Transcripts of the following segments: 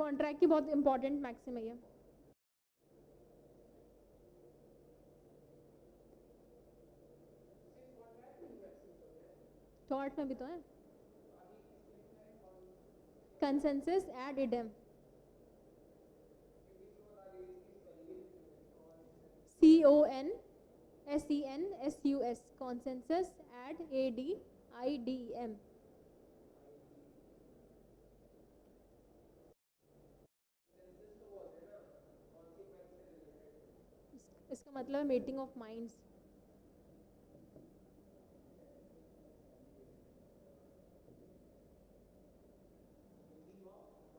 Contract की बहुत important maxim है ये। टॉर्ट में भी तो है। Consensus ad idem, CONSENSUS, consensus add ADIDEM। इसका मतलब है मीटिंग ऑफ माइंड्स।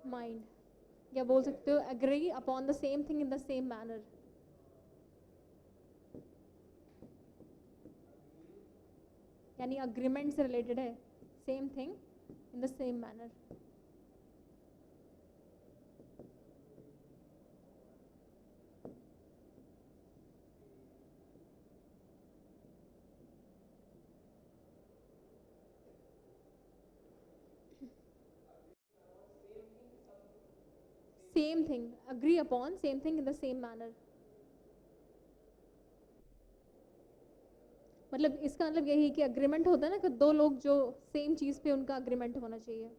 माइंड या बोल सकते हो agree upon the same thing in the same manner. यानी अग्रीमेंट से रिलेटेड है, same thing in the same manner. Same thing, agree upon same thing in the same manner. मतलब इसका मतलब यही कि अग्रीमेंट होता है ना कि दो लोग जो सेम चीज़ पे उनका अग्रीमेंट होना चाहिए,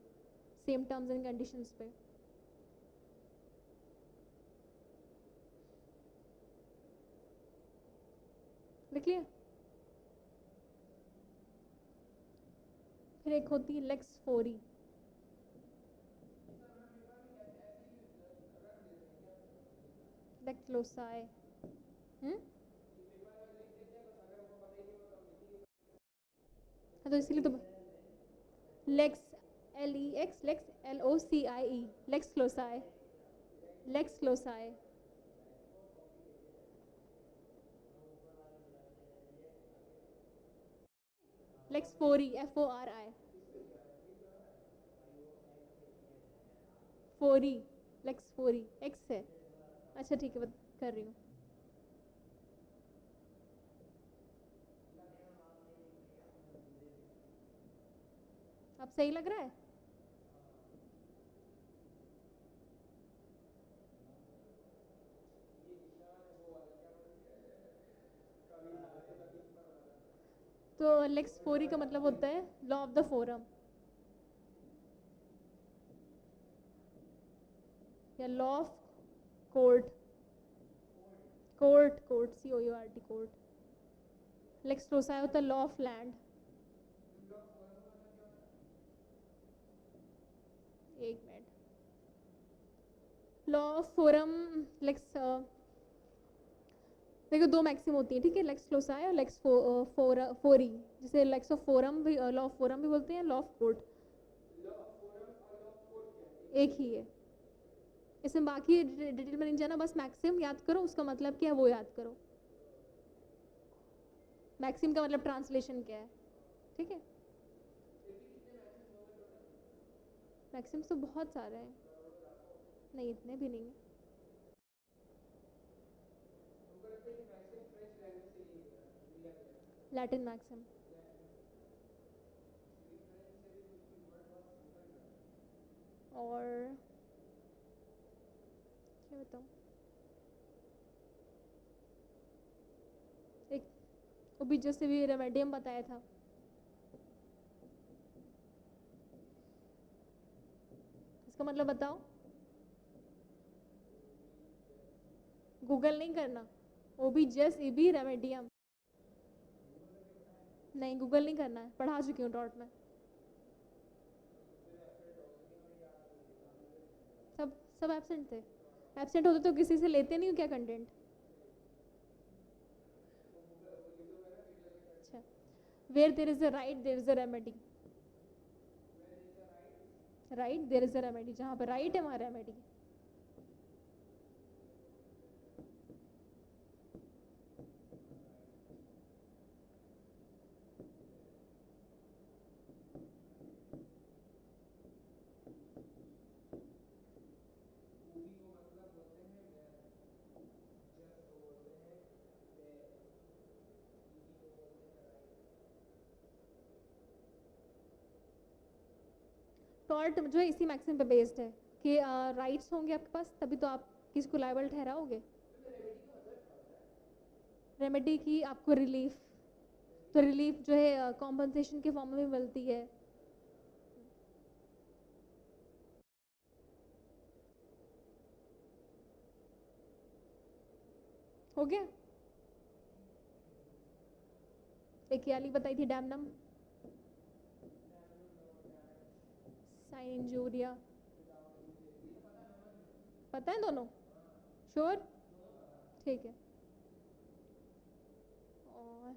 सेम टर्म्स एंड कंडीशंस पे। लिख लिया। फिर एक होती है लेक्स फोरी। Lakes loci. हाँ तो इसीलिए तो lex, LEX, lex LOCIE, lex loci, lex loci. Lex fori, FORI, fori, lex fori एक्स है। अच्छा ठीक है, कर रही हूँ। अब सही लग रहा है? तो लेक्स फोरी का मतलब होता है लॉ ऑफ द फोरम या law of court. Court, court, COURT, court. Lex loci होता है लॉ ऑफ लैंड। एक minute. Law of forum, lex, देखो दो मैक्सिम होती है, ठीक है, लेक्स लोसाई और लेक्स फोरी, जिसे लेक्स ऑफ फोरम भी, लॉ ऑफ फोरम भी बोलते हैं, लॉ ऑफ कोर्ट एक ही है। इसमें बाकी डिटेल में नहीं जाना, बस मैक्सिम याद करो, उसका मतलब क्या है वो याद करो। मैक्सिम का मतलब ट्रांसलेशन क्या है, ठीक है। मैक्सिम्स तो बहुत सारे हैं। नहीं इतने भी नहीं है। Latin maxim. और क्या बताऊँ, एक ओबिजस से भी रेमेडियम बताया था। इसका मतलब बताओ। गूगल नहीं करना, ओबिजस इबी रेमेडियम। नहीं गूगल नहीं करना है, पढ़ा चुकी हूँ डॉट में। सब सब एबसेंट थे। एबसेंट होते तो किसी से लेते नहीं हो क्या कंटेंट। अच्छा, where there is a right there is a remedy. Right there is a remedy, जहाँ पर राइट है वहाँ रेमेडी। टॉर्ट जो है इसी मैक्सिम पे बेस्ड है के राइट्स होंगे आपके पास, तभी तो आप किसको लायबल ठहराओगे। रेमेडी की आपको रिलीफ, तो रिलीफ जो है कॉम्पनसेशन के फॉर्म में मिलती है। हो गया। एक याली बताई थी डैमनम, साइन इंजूरिया, पता है दोनों, श्योर, ठीक है। और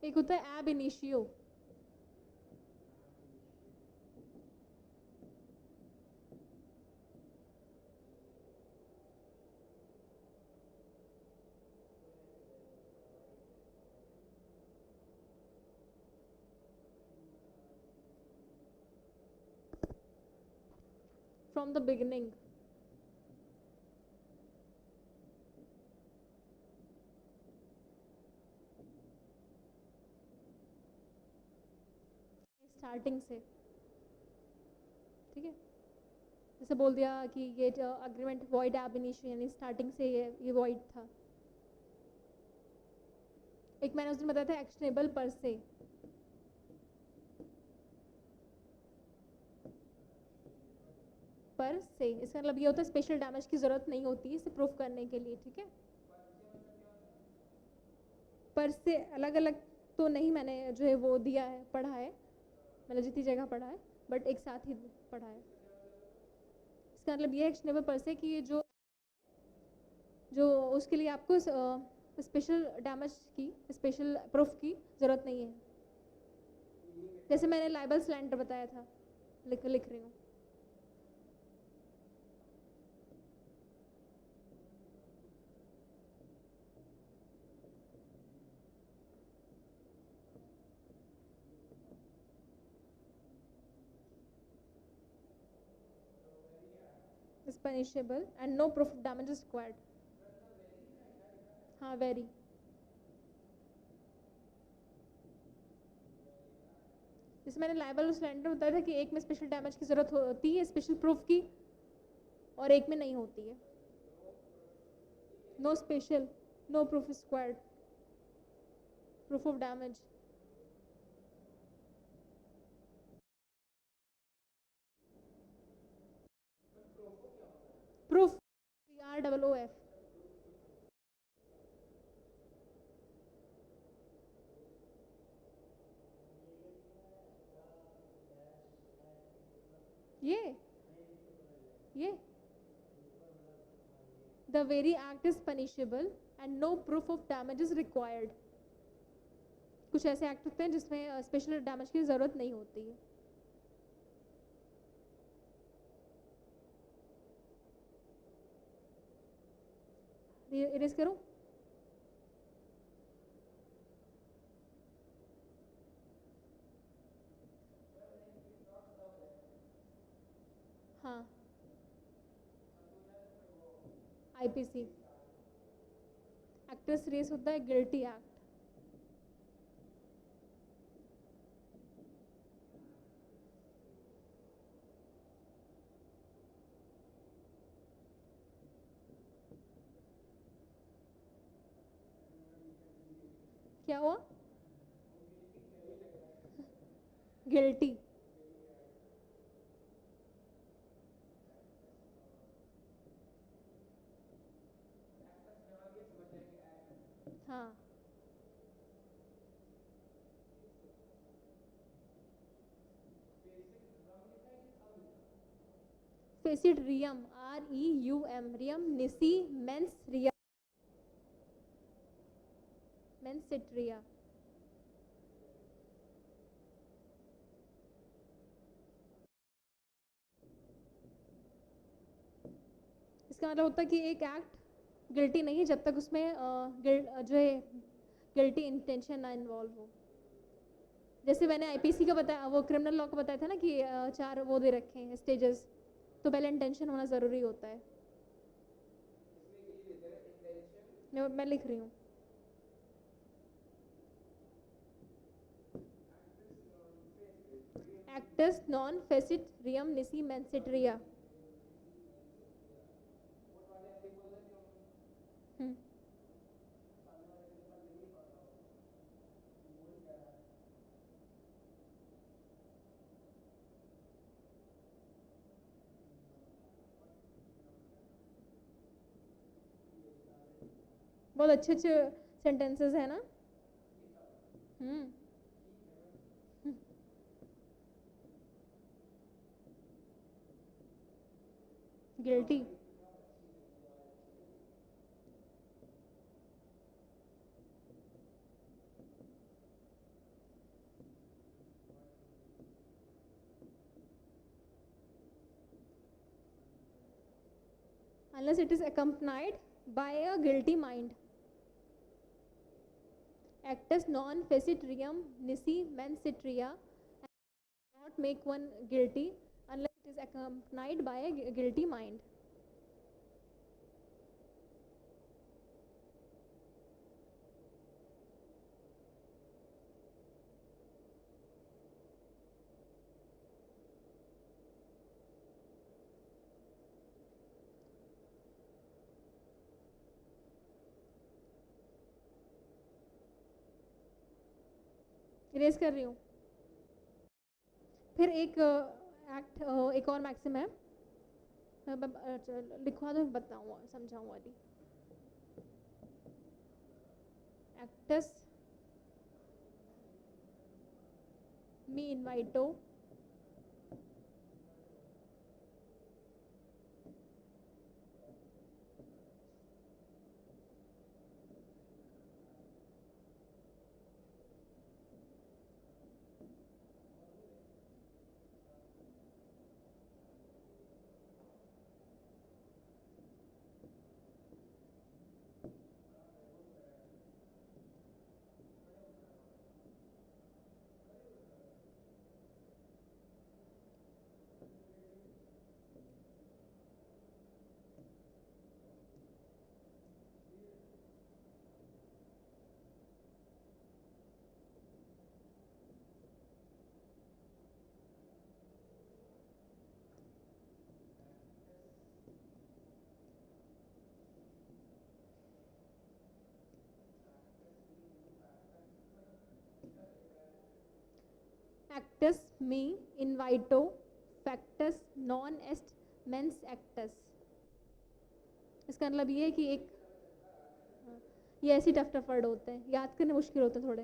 एक होता है एब initio, from the beginning, starting से, ठीक है। जैसे बोल दिया कि ये अग्रीमेंट वॉइड एब इनिशियो, यानी स्टार्टिंग से ये वॉइड था। एक मैंने उस दिन बताया था एक्शनेबल पर से, इसका मतलब ये होता है स्पेशल डैमेज की जरूरत नहीं होती इसे प्रूफ करने के लिए, ठीक है। पर से अलग अलग तो नहीं, मैंने जो है वो दिया है, पढ़ा है, मैंने जितनी जगह पढ़ा है, बट एक साथ ही पढ़ा है। इसका मतलब ये एक्शनेबल पर से कि ये जो जो उसके लिए आपको स्पेशल डैमेज की, स्पेशल प्रूफ की ज़रूरत नहीं है। जैसे मैंने लाइबल स्लैंडर बताया था, लिख रही हूँ। Is punishable and no proof damage is required. हाँ, वेरी। जैसे मैंने लाइबल और स्लैंडर बताया था कि एक में स्पेशल डैमेज की जरूरत होती है, स्पेशल प्रूफ की, और एक में नहीं होती है। No special, no proof is required, proof of damage. Proof, PROOF। ये the very act is punishable and no proof of damage is required. कुछ ऐसे एक्ट होते हैं जिसमें स्पेशल डैमेज की जरूरत नहीं होती है। इरेज करूं? हाँ, IPC एक्ट्रेस रेस होता है गिल्टी एक्ट। क्या हुआ? गिल्टी। हाँ, फेसिड रियम, REUM, रियम निसी मेंस रिया, मेंस सिट्रिया। इसका मतलब होता है कि एक एक्ट गिल्टी नहीं जब तक उसमें जो है गिल्टी इंटेंशन ना इन्वॉल्व हो। जैसे मैंने आईपीसी का बताया, वो क्रिमिनल लॉ का बताया था ना कि 4 वो दे रखे हैं स्टेजेस, तो पहले इंटेंशन होना ज़रूरी होता है। मैं लिख रही हूँ। Acts non face it रियम निसी मैंसिट्रिया। बहुत अच्छे अच्छे सेंटेंसेस है ना। Guilty. Unless it is accompanied by a guilty mind. Actus non facit reum nisi mensitria, not make one guilty unless it is accompanied by a guilty mind. Erase कर रही हूँ। फिर एक एक्ट एक और मैक्सिम है, लिखवा दो, बताऊँ समझाऊँ वाली। एक्टस मी इनवाइटो actus me invito factus non est mens actus। इसका मतलब ये है कि एक, ये ऐसी टफ टफ वर्ड होते हैं, याद करने मुश्किल होते हैं थोड़े।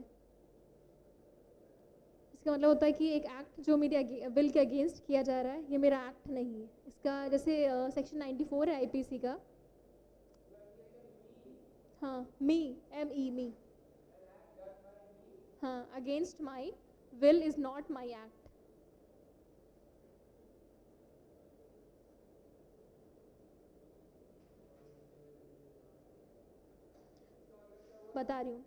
इसका मतलब होता है कि एक एक्ट जो मेरे विल के अगेंस्ट किया जा रहा है, ये मेरा एक्ट नहीं है। इसका जैसे सेक्शन 94 है आईपीसी का। हाँ, मी ME मी। हाँ, against my will is not my act. बता रही हूँ,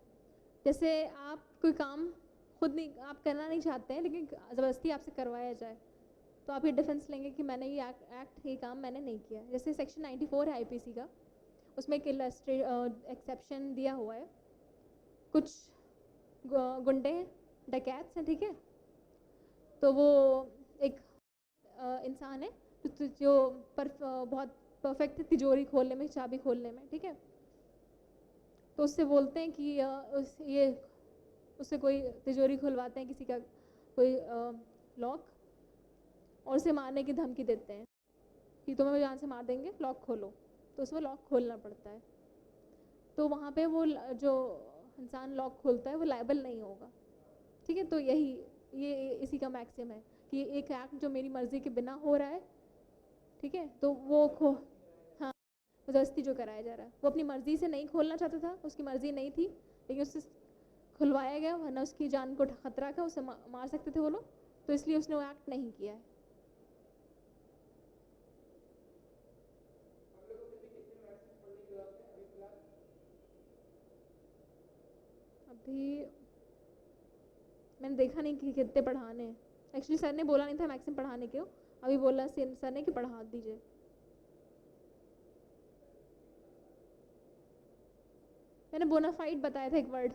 जैसे आप कोई काम खुद नहीं, आप करना नहीं चाहते हैं लेकिन ज़बरदस्ती आपसे करवाया जाए, तो आप ये डिफेंस लेंगे कि मैंने ये ये काम मैंने नहीं किया। जैसे सेक्शन 94 है आईपीसी का, उसमें एक एक्सेप्शन दिया हुआ है। कुछ गुंडे हैं, डकैत्स हैं, ठीक है, तो वो एक इंसान है जो बहुत परफेक्ट है तिजोरी खोलने में, चाबी खोलने में, ठीक है। तो उससे बोलते हैं कि उससे कोई तिजोरी खुलवाते हैं, किसी का कोई लॉक, और उसे मारने की धमकी देते हैं कि तुम्हें जान से मार देंगे, लॉक खोलो। तो उसमें लॉक खोलना पड़ता है। तो वहाँ पे वो जो इंसान लॉक खोलता है वो लायबल नहीं होगा, ठीक है। तो ये इसी का मैक्सिम है कि एक एक्ट जो मेरी मर्जी के बिना हो रहा है, ठीक है, तो वो हाँ, ज़बरदस्ती जो कराया जा रहा है, वो अपनी मर्जी से नहीं खोलना चाहता था, उसकी मर्जी नहीं थी, लेकिन उससे खुलवाया गया, वरना उसकी जान को खतरा था, उसे मार सकते थे वो लोग, तो इसलिए उसने वो एक्ट नहीं किया है। अभी मैंने देखा नहीं कि कितने पढ़ाने हैं। एक्चुअली सर ने बोला नहीं था मैक्सिमम पढ़ाने के, अभी बोला सर ने कि पढ़ा दीजिए। मैंने बोनाफाइड बताया था एक word.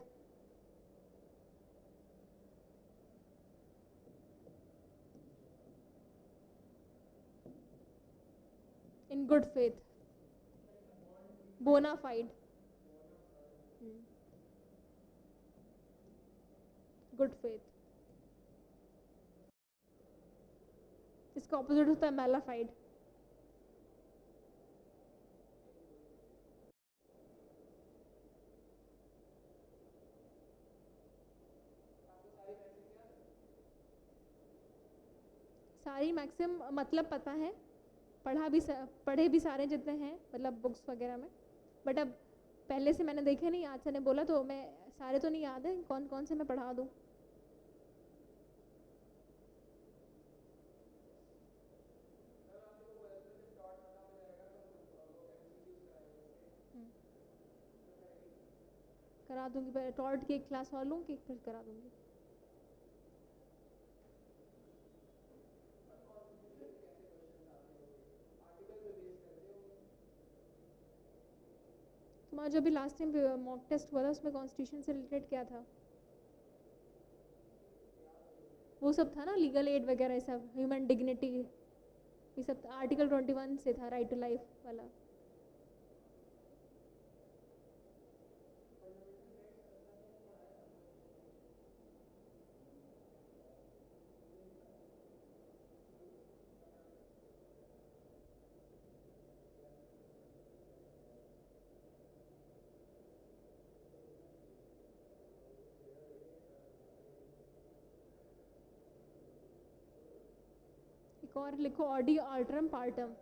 In good faith, bona fide, good faith. इसका ऑपोजिट होता है मैलाफाइड। सारी मैक्सिमम मतलब पता है, पढ़े भी सारे जितने हैं मतलब बुक्स वगैरह में, बट अब पहले से मैंने देखे नहीं, आज सर ने बोला तो मैं सारे तो नहीं याद है, कौन कौन से मैं पढ़ा दूँ। करा दूंगी, टॉर्ट की एक क्लास और लूँ कि फिर करा दूंगी। तुम्हारा जो भी लास्ट टाइम मॉक टेस्ट हुआ था उसमें कॉन्स्टिट्यूशन से रिलेटेड क्या था? वो सब था ना, लीगल एड वगैरह, सब ह्यूमन डिग्निटी, ये सब आर्टिकल 21 से था, राइट टू लाइफ वाला। एक और लिखो, audi alteram partem.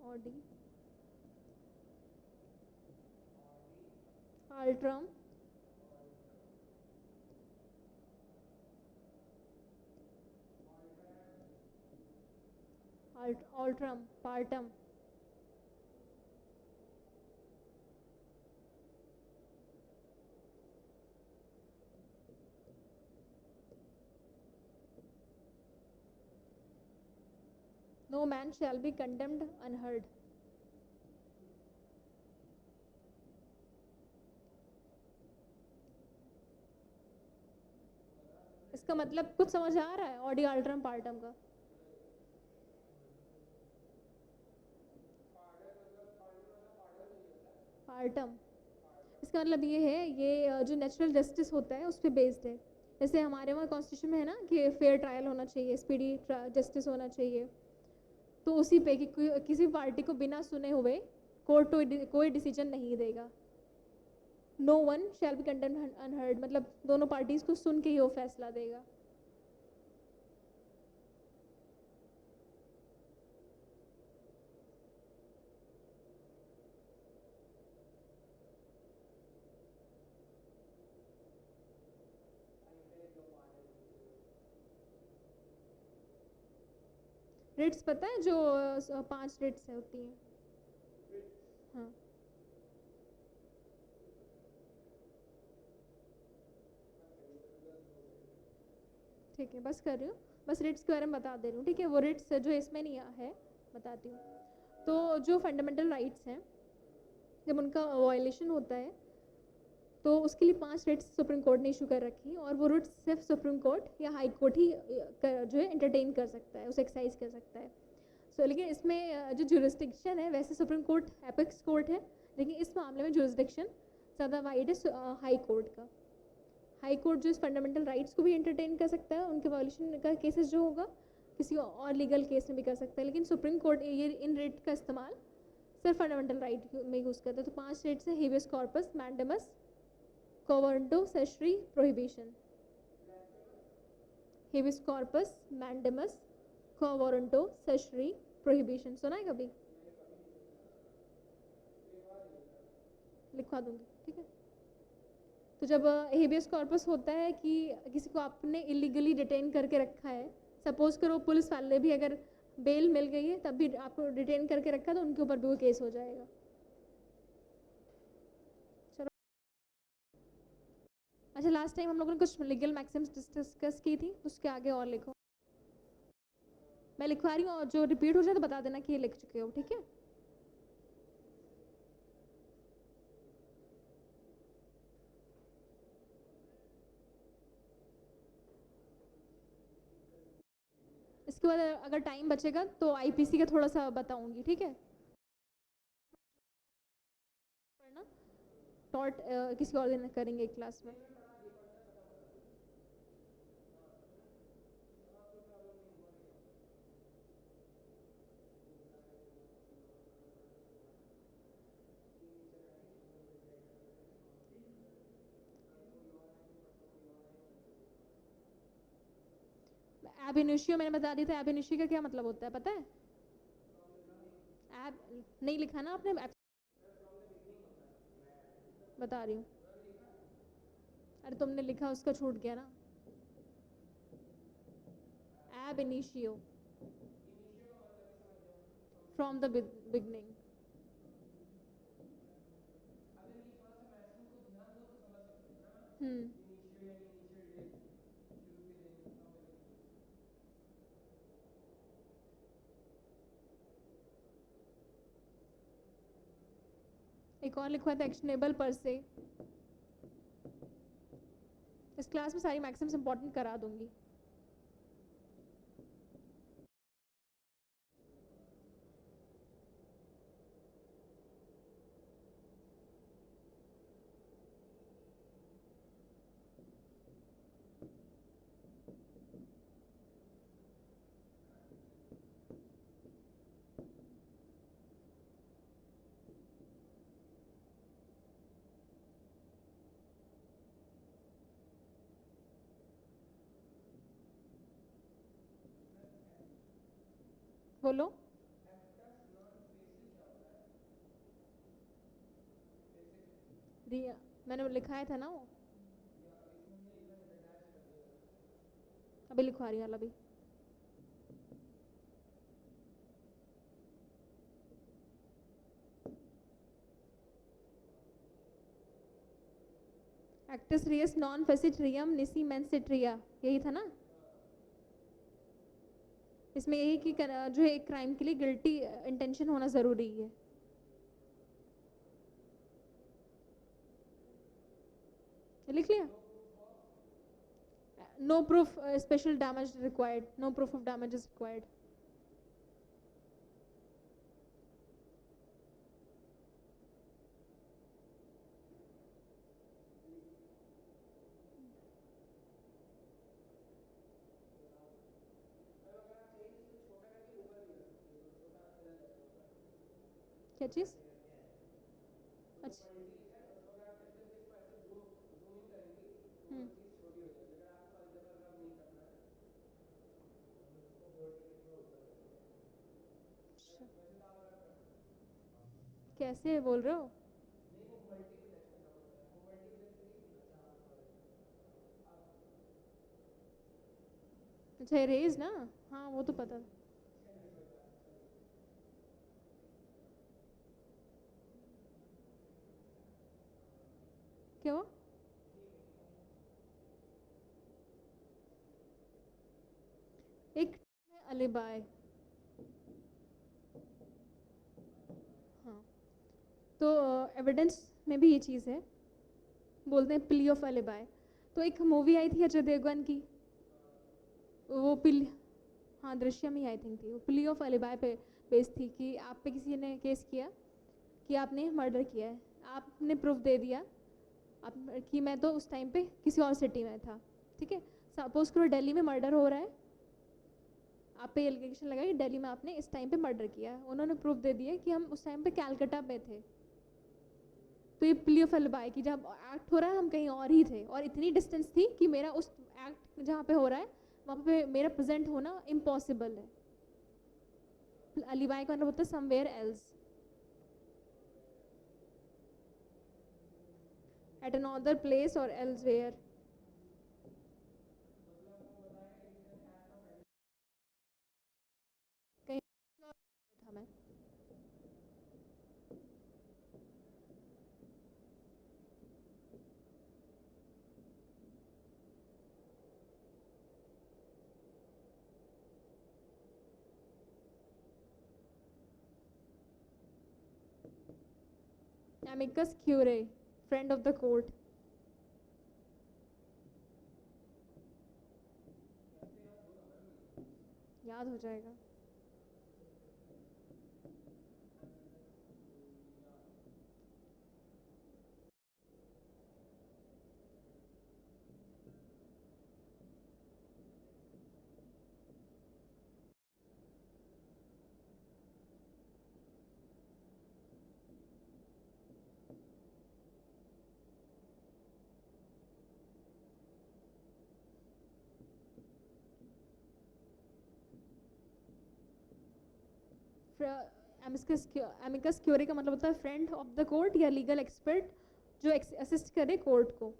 Audi alteram alteram partem. No man shall be condemned unheard. इसका मतलब कुछ समझ आ रहा है ऑडी आल्ट्रम पार्टम का? पार्टम इसका मतलब ये है, ये जो नेचुरल जस्टिस होता है उस पर बेस्ड है। जैसे हमारे वहाँ कॉन्स्टिट्यूशन में है ना कि फेयर ट्रायल होना चाहिए, स्पीडी जस्टिस होना चाहिए, तो उसी पे कि किसी पार्टी को बिना सुने हुए कोर्ट कोई डिसीजन नहीं देगा। No one shall be condemned unheard, मतलब दोनों पार्टीज को सुन के ही वो फैसला देगा। रिट्स पता है, जो 5 रिट्स है होती हैं। हाँ, ठीक है, बस कर रही हूँ, बस रिट्स के बारे में बता दे रही हूँ, ठीक है। वो रिट्स जो इसमें नहीं है, बताती हूँ। तो जो फंडामेंटल राइट्स हैं, जब उनका वायलेशन होता है तो उसके लिए 5 रिट्स सुप्रीम कोर्ट ने इशू कर रखी, और वो रिट्स सिर्फ सुप्रीम कोर्ट या हाई कोर्ट ही जो है एंटरटेन कर सकता है, उसे एक्सरसाइज कर सकता है। लेकिन इसमें जो जुरिस्डिक्शन है, वैसे सुप्रीम कोर्ट एपेक्स कोर्ट है, लेकिन इस मामले में जुरिस्डिक्शन ज़्यादा वाइड है हाई कोर्ट का। हाई कोर्ट जो इस फंडामेंटल राइट्स को भी एंटरटेन कर सकता है, उनके वायलेशन का केसेस जो होगा किसी और लीगल केस में भी कर सकता है, लेकिन सुप्रीम कोर्ट ये इन रिट का इस्तेमाल सिर्फ फंडामेंटल राइट में यूज़ करता है। तो 5 रिट्स हैं, habeas corpus, mandamus, quo warranto, cessionary, prohibition। Habeas corpus, mandamus, quo warranto, cessionary, prohibition। सुना है कभी? लिखवा दूंगी, ठीक है। तो जब हेबियस कॉर्पस होता है कि किसी को आपने इलीगली डिटेन करके रखा है, सपोज करो पुलिस वाले भी अगर बेल मिल गई है तब भी आपको डिटेन करके रखा तो उनके ऊपर भी वो केस हो जाएगा। चलो अच्छा, लास्ट टाइम हम लोगों ने कुछ लीगल मैक्सिम्स डिस्कस की थी, उसके आगे और लिखो। मैं लिखवा रही हूँ और जो रिपीट हो जाए तो बता देना कि ये लिख चुके हो, ठीक है। इसके बाद अगर टाइम बचेगा तो आईपीसी का थोड़ा सा बताऊंगी, ठीक है। पढ़ना टॉट किसी और दिन करेंगे क्लास में। एब इनिशियो मैंने बता दिया था, एब इनिशियो का क्या मतलब होता है पता है? एब नहीं लिखा ना आपने, बता रही हूँ। अरे तुमने लिखा उसका छूट गया ना। Ab initio from the beginning. Hmm. एक और लिखवा था एक्शनेबल पर से। इस क्लास में सारी मैक्सिम्स इंपॉर्टेंट करा दूंगी। बोलो। रिया मैंने लिखाया था ना वो, अभी लिखवा रही हूँ अभी। एक्टिस रियस नॉन फेसिट्रियम निसी मेंसिट्रिया, यही था ना। इसमें यही कि जो है एक क्राइम के लिए गिल्टी इंटेंशन होना जरूरी है। लिख लिया। No proof special damage required, no proof of damage is required. क्या चीज? अच्छा। हम्म। कैसे बोल रहे हो? अच्छा इरेज ना, हाँ वो तो पता। क्या हुआ? एक अलिबाय। हाँ तो एविडेंस में भी ये चीज़ है, बोलते हैं प्ली ऑफ अलिबाय। तो एक मूवी आई थी अजय देवगन की, वो पिल, हाँ दृश्यम ही आई थिंक थी, वो प्ली ऑफ अलिबाय पे बेस्ड थी कि आप पे किसी ने केस किया कि आपने मर्डर किया है, आपने प्रूफ दे दिया आप कि मैं तो उस टाइम पे किसी और सिटी में था, ठीक है। सपोज करो दिल्ली में मर्डर हो रहा है, आप पे एलिगेशन लगा कि दिल्ली में आपने इस टाइम पे मर्डर किया है, उन्होंने प्रूफ दे दिया कि हम उस टाइम पे कैलकाटा में थे। तो ये प्ली ऑफ अलिबाय कि जब एक्ट हो रहा है हम कहीं और ही थे और इतनी डिस्टेंस थी कि मेरा उस एक्ट जहाँ पे हो रहा है वहाँ पे मेरा प्रेजेंट होना इम्पॉसिबल है। अलिबाय का मतलब होता है somewhere else, at another place और elsewhere. amicus curiae, friend of the court. याद हो जाएगा. एमिकस क्यूरी का मतलब होता है फ्रेंड ऑफ द कोर्ट या लीगल एक्सपर्ट जो असिस्ट करे कोर्ट को.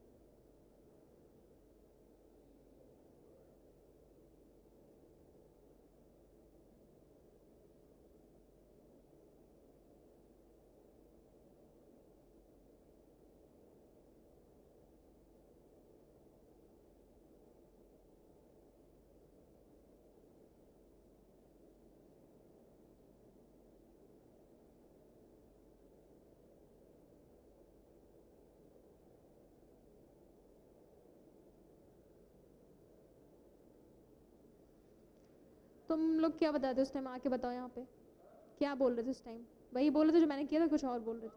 तुम लोग क्या बताते उस टाइम, आके बताओ यहाँ पे क्या बोल रहे थे उस टाइम. वही बोल रहे थे जो मैंने किया था, कुछ और बोल रहे थे.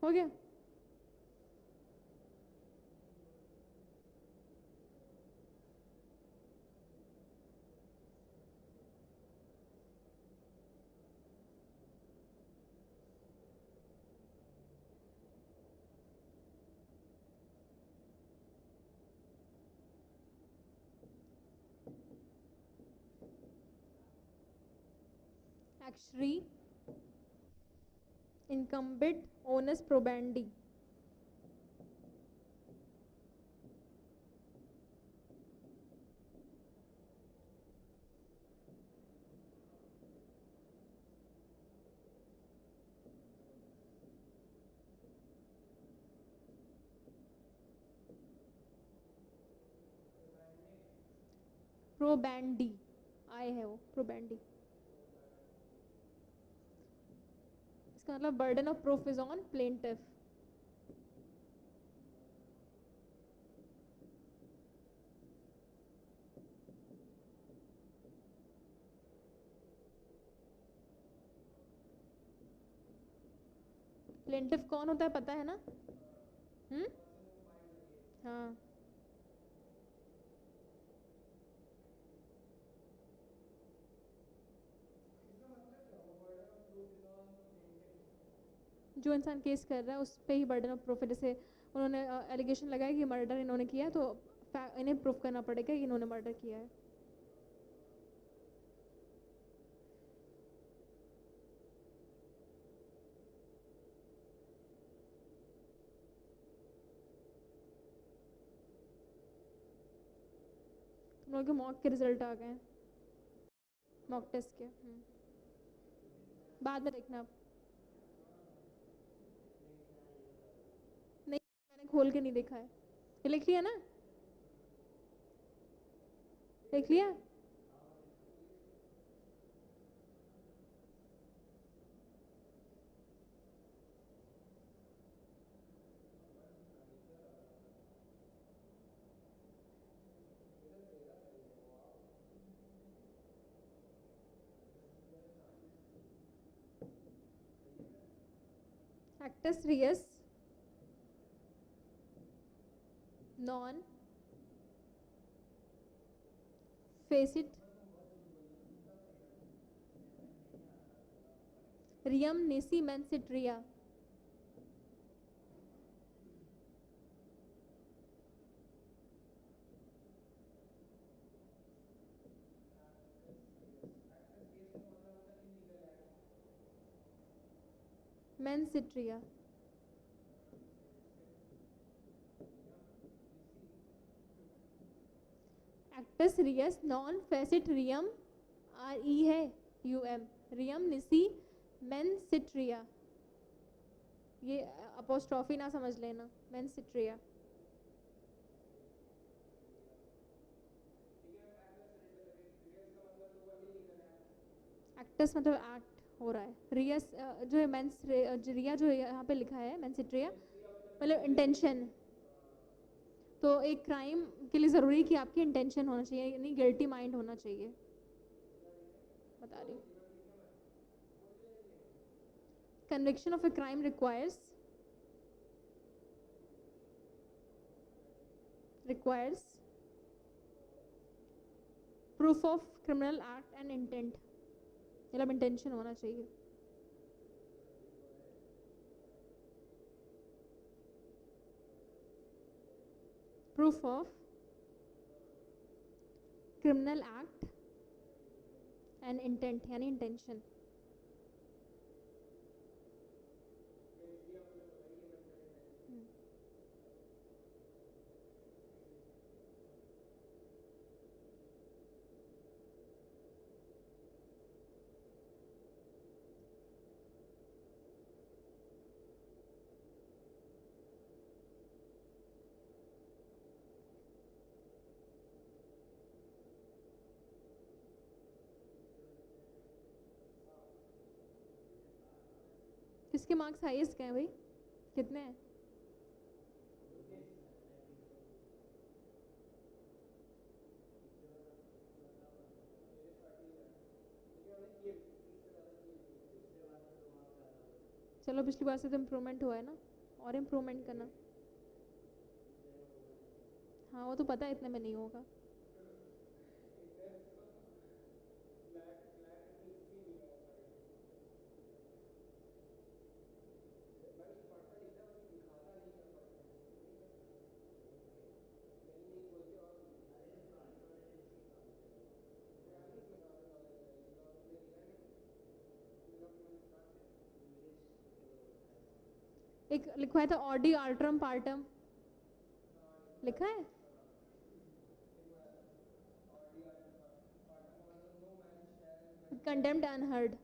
हो गया. Actually, incumbent onus probandi. Probandi आए है वो probandi. इसका मतलब burden of proof is on plaintiff. Plaintiff कौन होता है पता है ना? हाँ. जो इंसान केस कर रहा है उस पे ही बर्डन ऑफ प्रूफ है. जैसे उन्होंने एलिगेशन लगाया कि मर्डर इन्होंने किया है, तो इन्हें प्रूफ करना पड़ेगा कि इन्होंने मर्डर किया है. तुम लोगों के मॉक के रिजल्ट आ गए हैं, मॉक टेस्ट के. बाद में देखना आप. नहीं, मैंने खोल के नहीं देखा है. ये लिख लिया ना? देख लिया? actus reus non facit रियम नेसी मेंसिट रिया. मेंसिट रिया. Acts Reis non face it रियम R E है यू एम रियम निसी मेंसिट्रिया. ये अपोस्ट्रॉफी ना समझ लेना, मेंसिट्रिया. एक्टस मतलब एक्ट हो रहा है, रिया जो है मेंस रिया जो यहाँ पे लिखा है मेंसिट्रिया मतलब इंटेंशन। तो एक क्राइम के लिए ज़रूरी कि आपकी इंटेंशन होना चाहिए, यानी गिल्टी माइंड होना चाहिए, बता रही हूँ। Conviction of a crime requires proof of criminal act and intent, मतलब इंटेंशन होना चाहिए। Proof of criminal act and intent यानी इंटेंशन। किसके मार्क्स हाईएस्ट गए भाई, कितने हैं? चलो पिछली बार से तो इम्प्रूवमेंट हुआ है ना, और इम्प्रूवमेंट करना। हाँ वो तो पता है इतने में नहीं होगा। एक लिखवाया था ऑडी आर्ट्रम पार्टम, लिखा है? Condemned unheard.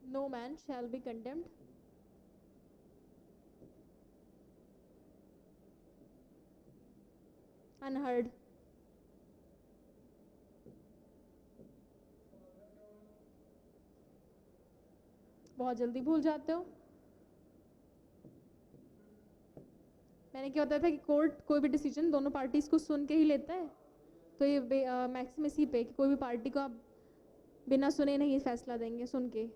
No man shall be condemned unheard। बहुत जल्दी भूल जाते हो। मैंने क्या होता था कि कोर्ट कोई भी डिसीजन दोनों पार्टीज को सुन के ही लेता है, तो ये मैक्सिमम इसी पे कि कोई भी पार्टी को आप बिना सुने नहीं फैसला देंगे, सुन के।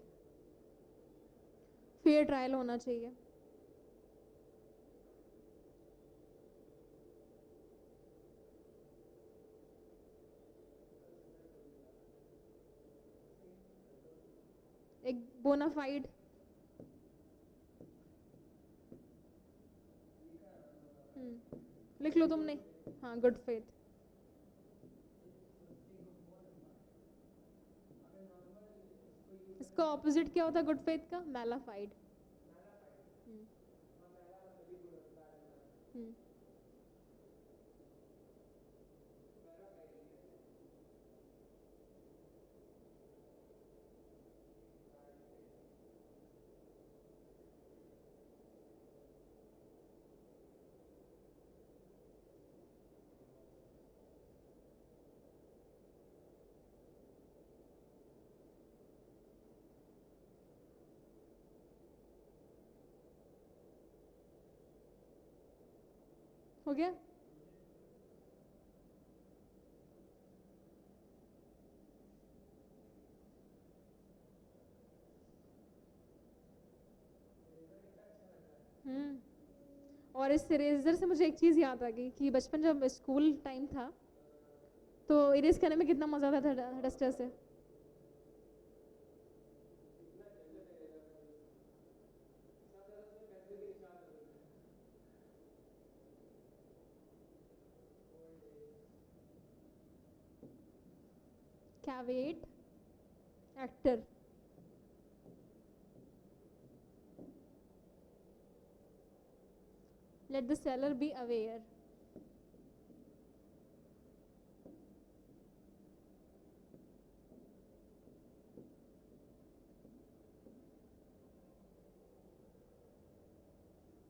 फेयर ट्रायल होना चाहिए। एक बोनाफाइड, लिख लो तुमने। हाँ गुड फेथ। इसका ऑपोजिट क्या होता है गुड फेथ का? मैलाफाइड। हो गया? और इस इरेजर से मुझे एक चीज़ याद आ गई कि बचपन जब स्कूल टाइम था तो इरेज करने में कितना मज़ा आता था डस्टर से। कैवेट actor. Let the seller be aware.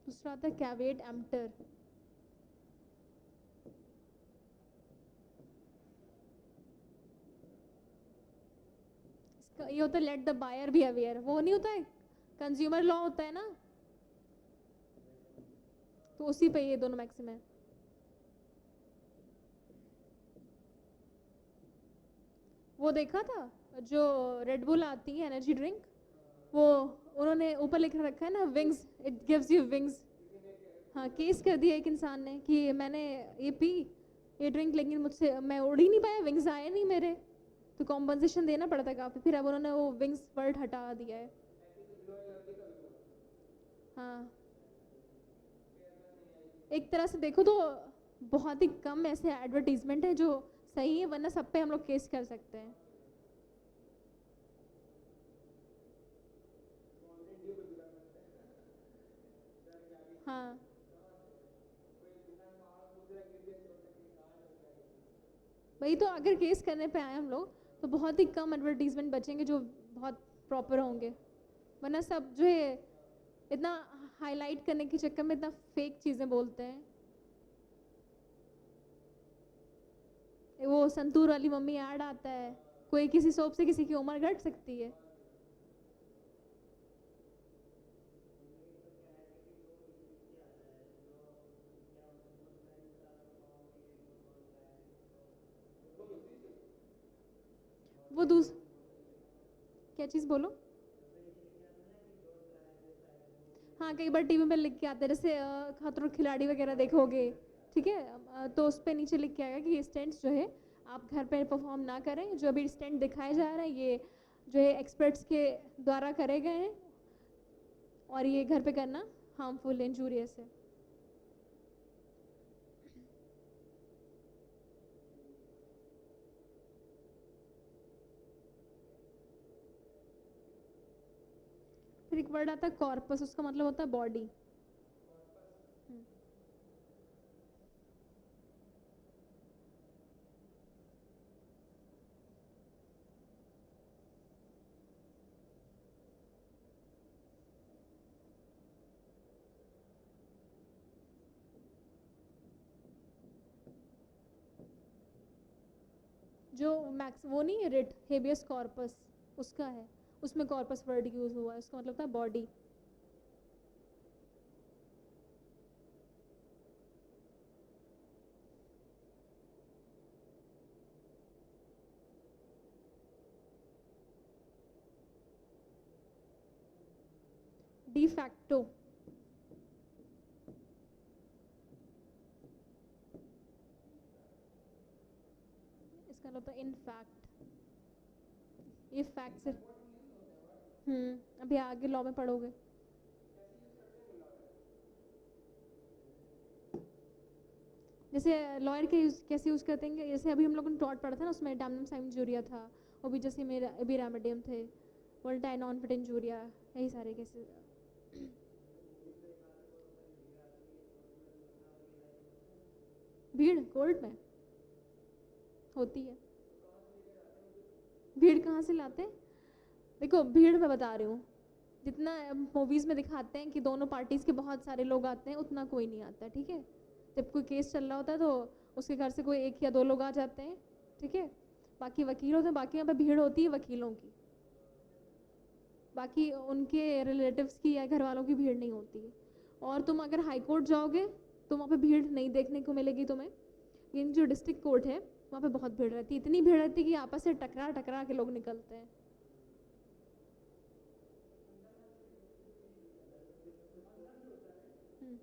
दूसरा आता है कैवेट एम्प्टर. ये होता है let the buyer be aware. वो नहीं होता है कंज्यूमर लॉ होता है ना, तो उसी पे ये दोनों मैक्सिम है. वो देखा था जो रेड बुल आती है एनर्जी ड्रिंक, वो उन्होंने ऊपर लिख रखा है ना wings, it gives you wings. हाँ, केस कर दिया एक इंसान ने कि मैंने ये पी ये ड्रिंक, लेकिन मुझसे मैं उड़ ही नहीं पाया, विंग्स आए नहीं मेरे, तो कॉम्पनसेशन देना पड़ता काफ़ी. फिर अब उन्होंने वो विंग्स वर्ड हटा दिया है. हाँ, एक तरह से देखो तो बहुत ही कम ऐसे एडवर्टीजमेंट है जो सही है, वरना सब पे हम लोग केस कर सकते हैं. हाँ, वही तो, अगर केस करने पे आए हम लोग तो बहुत ही कम एडवर्टीजमेंट बचेंगे जो बहुत प्रॉपर होंगे, वरना सब जो है इतना हाईलाइट करने के चक्कर में इतना फेक चीज़ें बोलते हैं. वो संतूर वाली मम्मी ऐड आता है, कोई किसी सोप से किसी की उम्र घट सकती है. वो दूस क्या चीज़ बोलो. हाँ, कई बार टीवी पे लिख के आते हैं, जैसे खतरों के खिलाड़ी वगैरह देखोगे, ठीक है, तो उस पर नीचे लिख के आएगा कि ये स्टंट्स जो है आप घर पे परफॉर्म ना करें, जो अभी स्टंट दिखाए जा रहे हैं ये जो है एक्सपर्ट्स के द्वारा करे गए हैं, और ये घर पे करना हार्मफुल इंजूरियस है. फिर एक वर्ड आता है कॉर्पस, उसका मतलब होता है बॉडी. जो मैक्स वो नहीं है रिट हेबियस कॉर्पस, उसका है, उसमें कॉर्पस वर्ड यूज हुआ है, उसका मतलब था बॉडी. डी फैक्टो, इसका मतलब था इन फैक्ट. ये फैक्ट से अभी आगे लॉ में पढ़ोगे. जैसे लॉयर के कैसे यूज़ करते हैं, जैसे अभी हम लोगों ने टॉट पढ़ा था ना, उसमें डैमनम साइम इंजूरिया था, वो भी जैसे मेरा अभी रेमेडियम थे, वोल्टाई नॉन फिट इंजूरिया, यही सारे कैसे. भीड़ कोर्ट में होती है. भीड़ कहाँ से लाते हैं, देखो भीड़ मैं बता रही हूँ, जितना मूवीज़ में दिखाते हैं कि दोनों पार्टीज़ के बहुत सारे लोग आते हैं, उतना कोई नहीं आता, ठीक है. जब कोई केस चल रहा होता है तो उसके घर से कोई एक या दो लोग आ जाते हैं, ठीक है, बाकी वकील होते हैं, बाकी यहाँ पे भीड़ होती है वकीलों की, बाकी उनके रिलेटिव्स की या घर वालों की भीड़ नहीं होती है. और तुम अगर हाई कोर्ट जाओगे तो वहाँ पे भीड़ नहीं देखने को मिलेगी तुम्हें, लेकिन जो डिस्ट्रिक्ट कोर्ट है वहाँ पे बहुत भीड़ रहती है, इतनी भीड़ रहती है कि आपस से टकरा टकरा के लोग निकलते हैं. हम्म,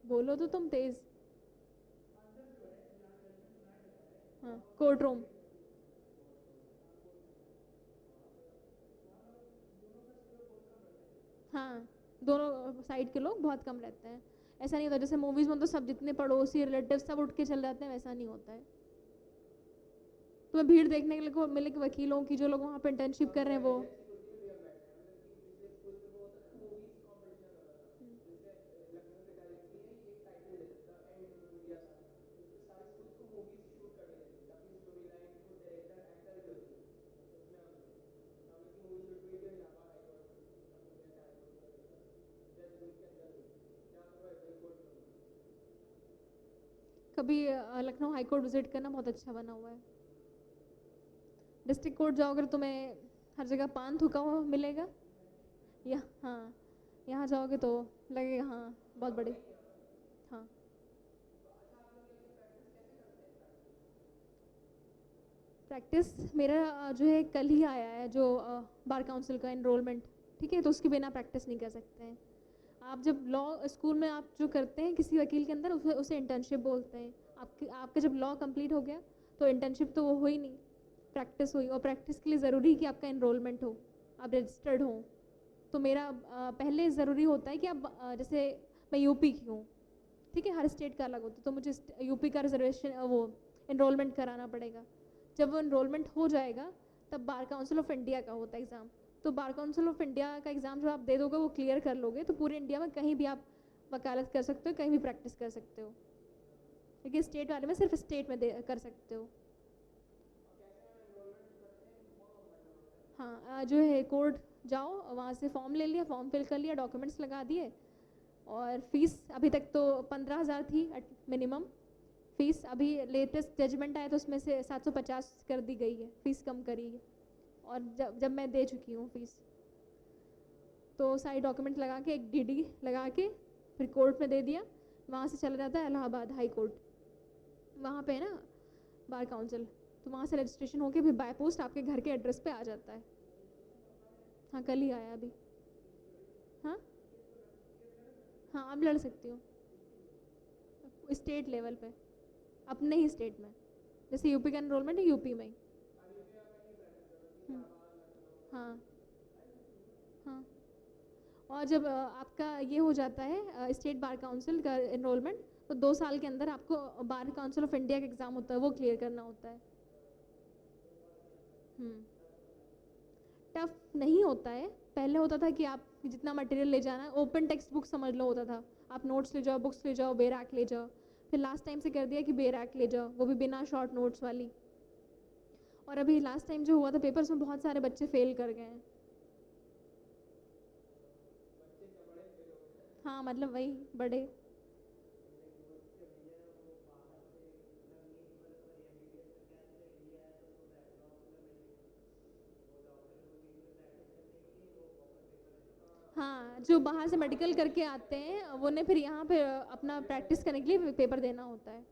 बोलो तो तुम तेज. हाँ, कोर्ट रूम. हाँ, दोनों साइड के लोग बहुत कम रहते हैं. ऐसा नहीं होता जैसे मूवीज में तो सब जितने पड़ोसी रिलेटिव सब उठ के चल जाते हैं, वैसा नहीं होता है. तुम्हें भीड़ देखने के लिए को मिलेगी वकीलों की, जो लोग वहाँ पे इंटर्नशिप कर रहे हैं वो. कभी लखनऊ हाई कोर्ट विजिट करना, बहुत अच्छा बना हुआ है। डिस्ट्रिक्ट कोर्ट जाओगे तो तुम्हें हर जगह पान थूका हुआ मिलेगा। या हाँ, यहाँ जाओगे तो लगेगा हाँ बहुत बड़ी। हाँ, प्रैक्टिस मेरा जो है कल ही आया है, जो बार काउंसिल का एनरोलमेंट, ठीक है, तो उसके बिना प्रैक्टिस नहीं कर सकते हैं आप। जब लॉ स्कूल में आप जो करते हैं किसी वकील के अंदर, उसे इंटर्नशिप बोलते हैं। आपका जब लॉ कंप्लीट हो गया तो इंटर्नशिप तो वो हुई नहीं, प्रैक्टिस हुई। और प्रैक्टिस के लिए ज़रूरी है कि आपका एनरोलमेंट हो, आप रजिस्टर्ड हो। तो मेरा पहले ज़रूरी होता है कि आप जैसे मैं यूपी की हूँ, ठीक है, हर स्टेट का अलग होता है, तो मुझे यूपी का रिजर्वेशन वो एनरोलमेंट कराना पड़ेगा। जब वो एनरोलमेंट हो जाएगा तब बार काउंसिल ऑफ इंडिया का होता है एग्ज़ाम। तो बार काउंसिल ऑफ इंडिया का एग्ज़ाम जो आप दे दोगे वो क्लियर कर लोगे तो पूरे इंडिया में कहीं भी आप वकालत कर सकते हो, कहीं भी प्रैक्टिस कर सकते हो। लेकिन स्टेट वाले में सिर्फ स्टेट में कर सकते हो। हाँ, जो है कोर्ट जाओ, वहाँ से फॉर्म ले लिया, फॉर्म फिल कर लिया, डॉक्यूमेंट्स लगा दिए। और फीस अभी तक तो 15,000 थी मिनिमम फीस। अभी लेटेस्ट जजमेंट आया तो उसमें से 750 कर दी गई है, फीस कम करी है। और जब मैं दे चुकी हूँ फीस, तो सारी डॉक्यूमेंट लगा के एक डीडी लगा के फिर कोर्ट में दे दिया। वहाँ से चला जाता है इलाहाबाद हाई कोर्ट, वहाँ पे है ना बार काउंसिल, तो वहाँ से रजिस्ट्रेशन होके फिर बाय पोस्ट आपके घर के एड्रेस पे आ जाता है। हाँ, कल ही आया अभी। हाँ हाँ, आप लड़ सकती हो स्टेट लेवल पे, अपने ही स्टेट में। जैसे यूपी का एनरोलमेंट है यूपी में ही। हम्म, हाँ हाँ। और जब आपका ये हो जाता है स्टेट बार काउंसिल का एनरोलमेंट, तो 2 साल के अंदर आपको बार काउंसिल ऑफ इंडिया का एग्ज़ाम होता है, वो क्लियर करना होता है। टफ नहीं होता है। पहले होता था कि आप जितना मटेरियल ले जाना, ओपन टेक्स्ट बुक समझ लो होता था, आप नोट्स ले जाओ, बुक्स ले जाओ, बेरैक ले जाओ। फिर लास्ट टाइम से कर दिया कि बेरैक ले जाओ, वो भी बिना शॉर्ट नोट्स वाली। और अभी लास्ट टाइम जो हुआ था पेपर, उसमें बहुत सारे बच्चे फेल कर गए हैं। हाँ, मतलब वही बड़े। हाँ, जो बाहर से मेडिकल करके आते हैं वो ने फिर यहाँ पे अपना प्रैक्टिस करने के लिए पेपर देना होता है।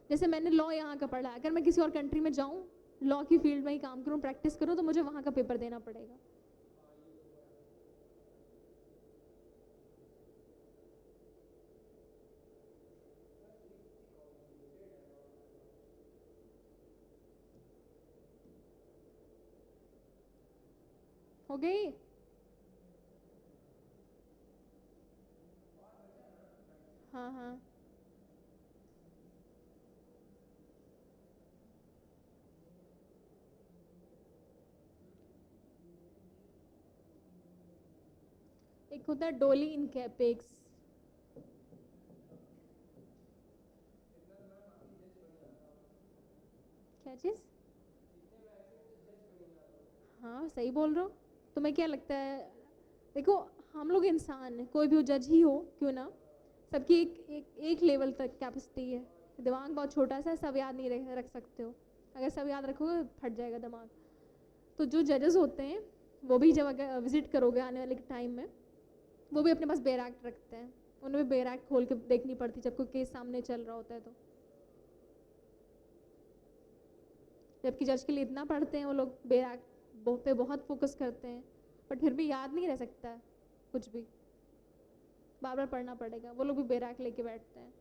जैसे मैंने लॉ यहाँ का पढ़ा, अगर मैं किसी और कंट्री में जाऊँ, लॉ की फील्ड में ही काम करूँ, प्रैक्टिस करूँ, तो मुझे वहाँ का पेपर देना पड़ेगा। हो गई। हाँ हाँ। एक होता है डोली इन कैपेक्स। क्या चीज़? हाँ, सही बोल रहे हो। तुम्हें क्या लगता है? देखो, हम लोग इंसान हैं, कोई भी जज ही हो क्यों ना, सबकी एक लेवल तक कैपेसिटी है। दिमाग बहुत छोटा सा है, सब याद नहीं रख सकते हो। अगर सब याद रखोगे फट जाएगा दिमाग। तो जो जजेस होते हैं वो भी जब अगर विजिट करोगे आने वाले टाइम में, वो भी अपने पास बेयर एक्ट रखते हैं। उन्हें भी बेयर एक्ट खोल के देखनी पड़ती जब कोई केस सामने चल रहा होता है तो। जबकि जज के लिए इतना पढ़ते हैं वो लोग, बेयर एक्ट पे बहुत फोकस करते हैं, बट फिर भी याद नहीं रह सकता है कुछ भी, बार बार पढ़ना पड़ेगा। वो लोग भी बेयर एक्ट लेके बैठते हैं।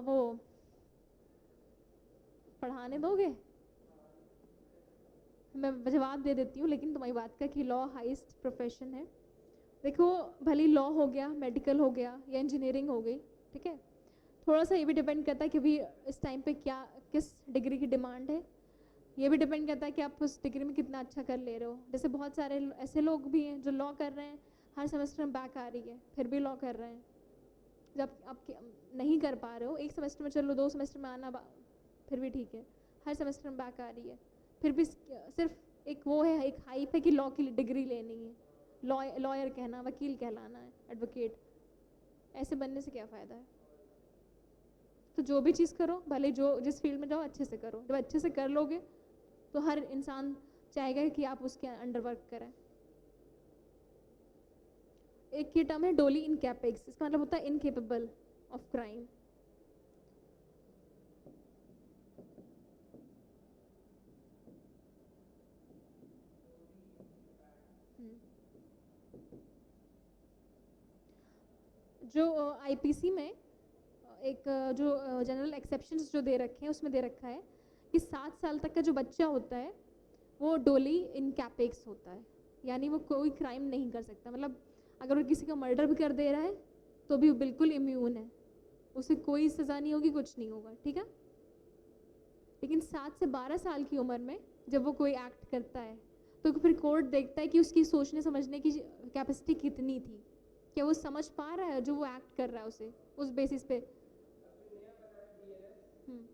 वो पढ़ाने दोगे? मैं जवाब दे देती हूँ लेकिन तुम्हारी बात का, कि लॉ हाईएस्ट प्रोफेशन है। देखो, भले लॉ हो गया, मेडिकल हो गया, या इंजीनियरिंग हो गई, ठीक है, थोड़ा सा ये भी डिपेंड करता है कि अभी इस टाइम पे क्या किस डिग्री की डिमांड है। ये भी डिपेंड करता है कि आप उस डिग्री में कितना अच्छा कर ले रहे हो। जैसे बहुत सारे ऐसे लोग भी हैं जो लॉ कर रहे हैं, हर सेमेस्टर में बैक आ रही है, फिर भी लॉ कर रहे हैं। जब आप नहीं कर पा रहे हो एक सेमेस्टर में, चलो 2 सेमेस्टर में आना फिर भी ठीक है, हर सेमेस्टर में बैक आ रही है, फिर भी सिर्फ एक वो है, एक हाइप है कि लॉ की डिग्री लेनी है, लॉयर कहना, वकील कहलाना है, एडवोकेट। ऐसे बनने से क्या फ़ायदा है? तो जो भी चीज़ करो, भले जो जिस फील्ड में जाओ अच्छे से करो। जब अच्छे से कर लोगे तो हर इंसान चाहेगा कि आप उसके अंडर वर्क करें। एक की टर्म है डोली इनकैपेक्स, इसका मतलब होता है इनकेपेबल ऑफ क्राइम। जो आईपीसी में एक जो जनरल एक्सेप्शंस जो दे रखे हैं उसमें दे रखा है कि 7 साल तक का जो बच्चा होता है वो डोली इनकैपेक्स होता है, यानी वो कोई क्राइम नहीं कर सकता। मतलब अगर वो किसी का मर्डर भी कर दे रहा है तो भी वो बिल्कुल इम्यून है, उसे कोई सज़ा नहीं होगी, कुछ नहीं होगा, ठीक है। लेकिन 7 से 12 साल की उम्र में जब वो कोई एक्ट करता है तो फिर कोर्ट देखता है कि उसकी सोचने समझने की कैपेसिटी कितनी थी, क्या वो समझ पा रहा है जो वो एक्ट कर रहा है उसे, उस बेसिस पे। हम्म।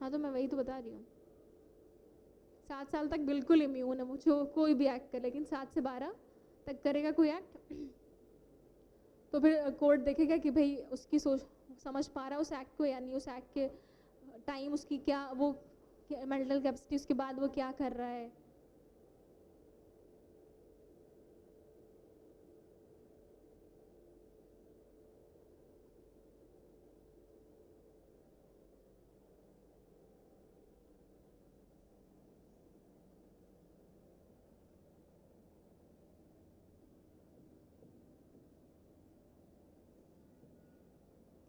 हाँ तो मैं वही तो बता रही हूँ, 7 साल तक बिल्कुल इम्यून है वो, जो कोई भी एक्ट कर, लेकिन 7 से 12 तक करेगा कोई एक्ट तो फिर कोर्ट देखेगा कि भाई उसकी सोच समझ पा रहा है उस एक्ट को या नहीं, उस एक्ट के टाइम उसकी क्या वो मेंटल कैपेसिटी, उसके बाद वो क्या कर रहा है।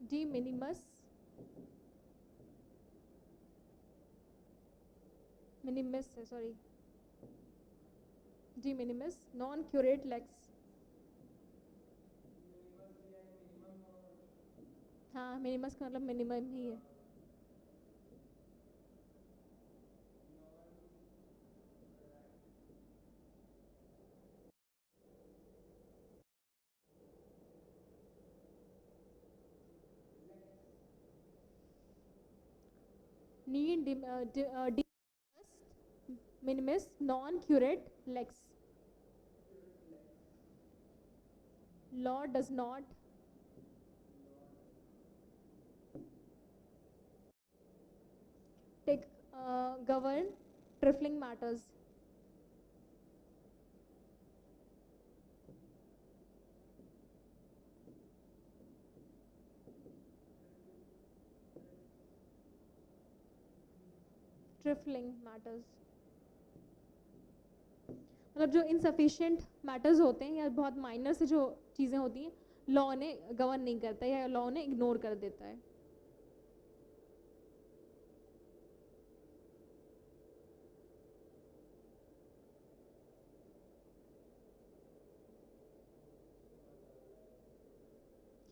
डी मिनिमस मिनिमस है, sorry, de minimis non curat lex. हाँ, मिनिमस का मतलब मिनिमम ही है। Need de minimis non curat lex. Law does not take govern trifling matters. Trifling matters मतलब जो इनसफिशिएंट मैटर्स होते हैं या बहुत माइनर से जो चीज़ें होती हैं, लॉ ने गवर्न नहीं करता या लॉ ने इग्नोर कर देता है।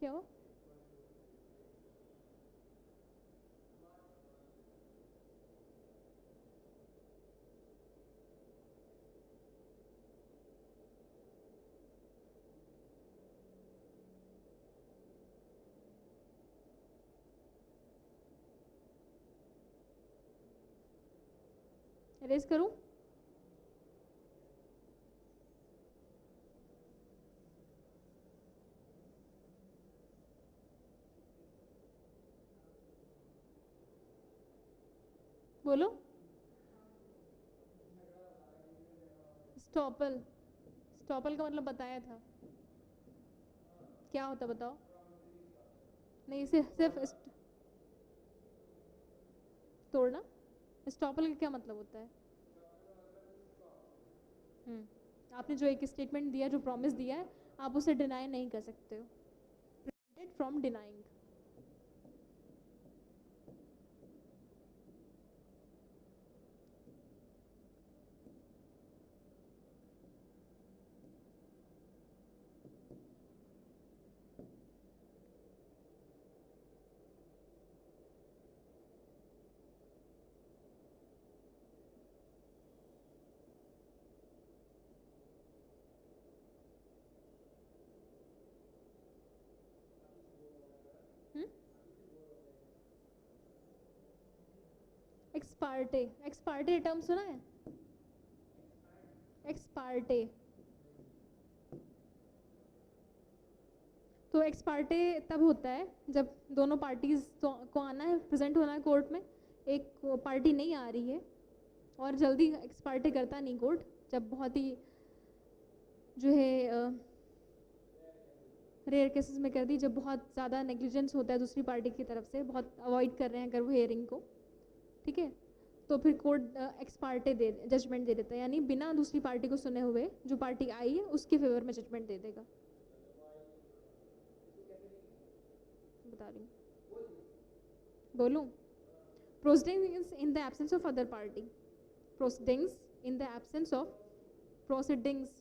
क्यों? रेज करूं? बोलो। स्टॉपल, स्टॉपल का मतलब बताया था, क्या होता बताओ। नहीं, सिर्फ तोड़ना। स्टॉपल का क्या मतलब होता है? आपने जो एक स्टेटमेंट दिया, जो प्रॉमिस दिया है, आप उसे डिनाई नहीं कर सकते हो। Prevented from denying. Ex parte, ex parte term सुना है? एक्सपार्टे, तो एक्सपार्टे तब होता है जब दोनों पार्टीज को आना है, प्रेजेंट होना है कोर्ट में, एक पार्टी नहीं आ रही है और जल्दी एक्सपार्टे करता नहीं कोर्ट, जब बहुत ही जो है रेयर केसेस में कर दी, जब बहुत ज़्यादा नेग्लिजेंस होता है दूसरी पार्टी की तरफ से, बहुत अवॉइड कर रहे हैं अगर वो हेयरिंग को, ठीक है, तो फिर कोर्ट एक्सपार्टे दे जजमेंट दे देता है, यानी बिना दूसरी पार्टी को सुने हुए जो पार्टी आई है उसके फेवर में जजमेंट दे देगा। बता रही हूँ, बोलूँ? Proceedings in the absence of other party, proceedings in the absence of, proceedings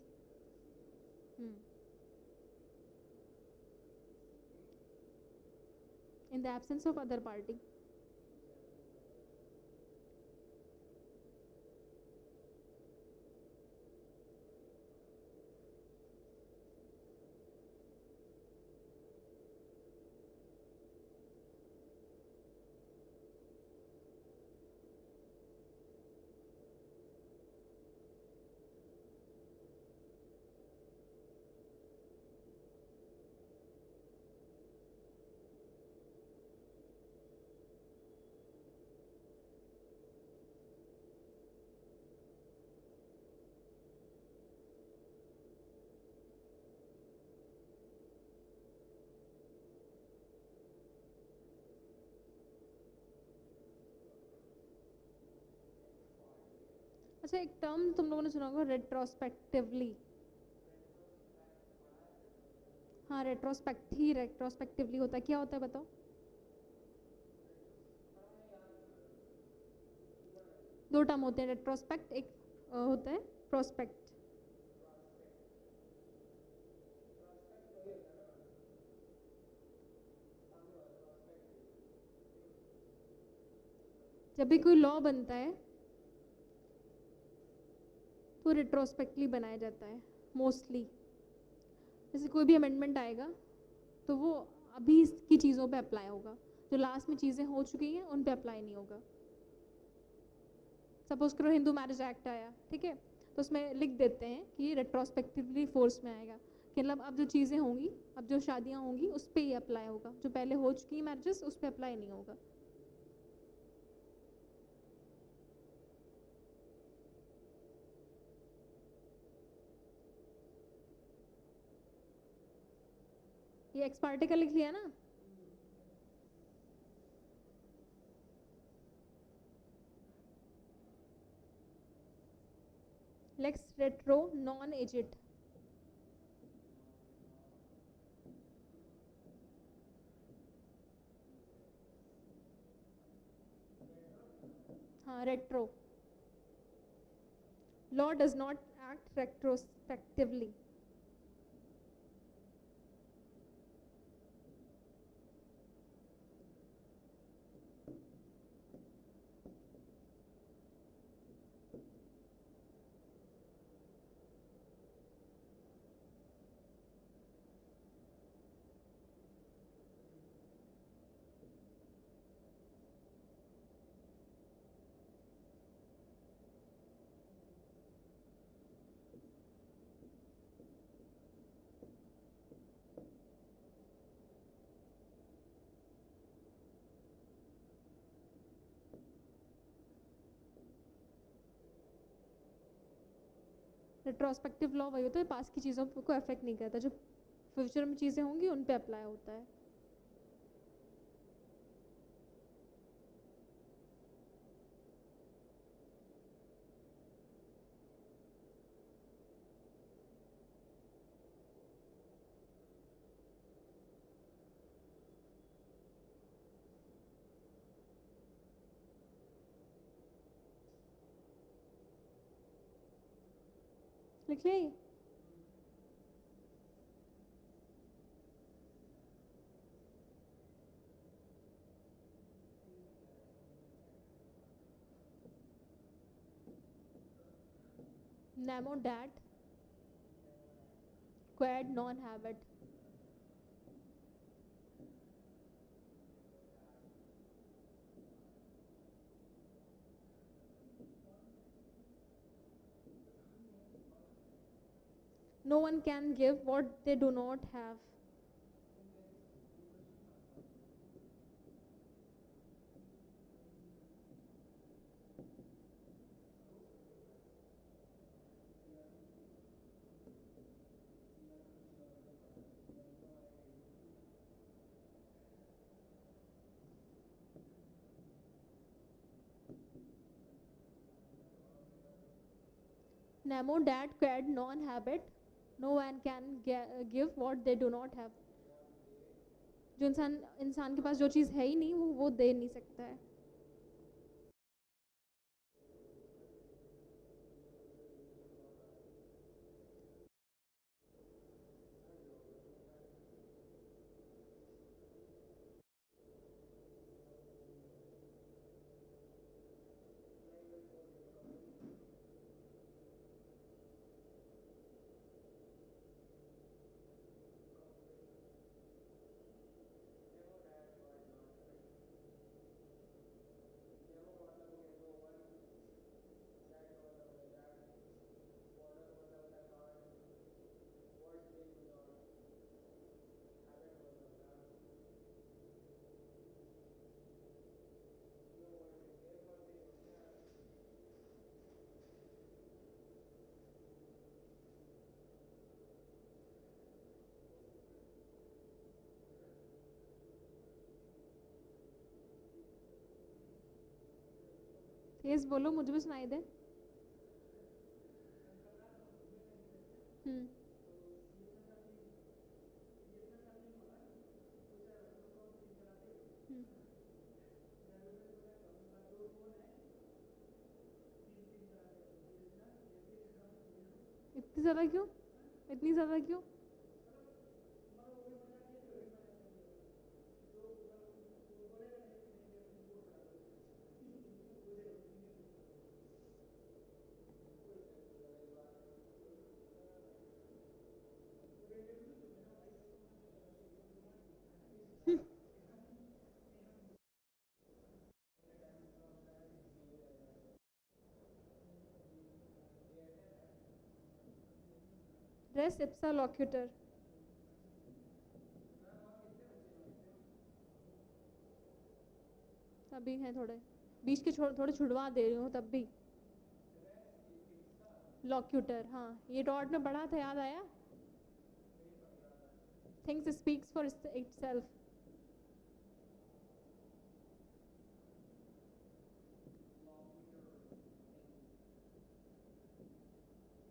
in the absence of other party. अच्छा, एक टर्म तुम लोगों ने सुना होगा, रेट्रोस्पेक्टिवली। हाँ, रेट्रोस्पेक्टिवली होता है, क्या होता है बताओ? दो टर्म होते हैं, रेट्रोस्पेक्ट, एक होता है प्रोस्पेक्ट। जब भी कोई लॉ बनता है तो रेट्रोस्पेक्टली बनाया जाता है मोस्टली। जैसे कोई भी अमेंडमेंट आएगा तो वो अभी की चीज़ों पे अप्लाई होगा, जो लास्ट में चीज़ें हो चुकी हैं उन पे अप्लाई नहीं होगा। सपोज करो हिंदू मैरिज एक्ट आया, ठीक है, तो उसमें लिख देते हैं कि ये रेट्रोस्पेक्टिवली फोर्स में आएगा, कि मतलब अब जो चीज़ें होंगी, अब जो शादियाँ होंगी उस पर ही अप्लाई होगा, जो पहले हो चुकी मैरिजेस उस पर अप्लाई नहीं होगा। ये एक्सपार्टे का लिख लिया ना? लेक्स रेट्रो नॉन एजिट, हाँ retro, law does not act retrospectively. Retrospective law वही होता है, पास की चीज़ों को अफेक्ट नहीं करता, जो फ्यूचर में चीज़ें होंगी उन पे अप्लाई होता है। लिख लिया ये? Nemo dat quad non habet, No one can give what they do not have. Nemo that had non habit. No one can give what they do not have. जो इंसान इंसान के पास जो चीज़ है ही नहीं वो दे नहीं सकता है. तेज बोलो मुझे भी सुनाई दे. हम्म. हम्म. इतनी ज़्यादा क्यों? इतनी ज़्यादा क्यों? res ipsa loquitur. अभी हैं थोड़े बीच के थोड़े छुड़वा दे रही हूँ तब भी. लॉक्यूटर. हाँ ये डॉट में पढ़ा था याद आया. Things speaks for itself.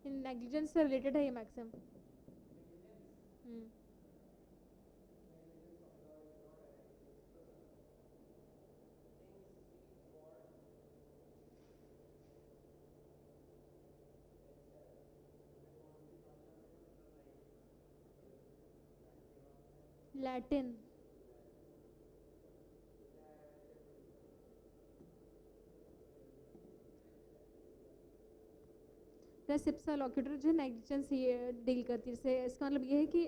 Negligence से रिलेटेड है ये maxim. Latin. res ipsa loquitur जो नेग्लिजेंस ये डील करती है. जैसे इसका मतलब ये है कि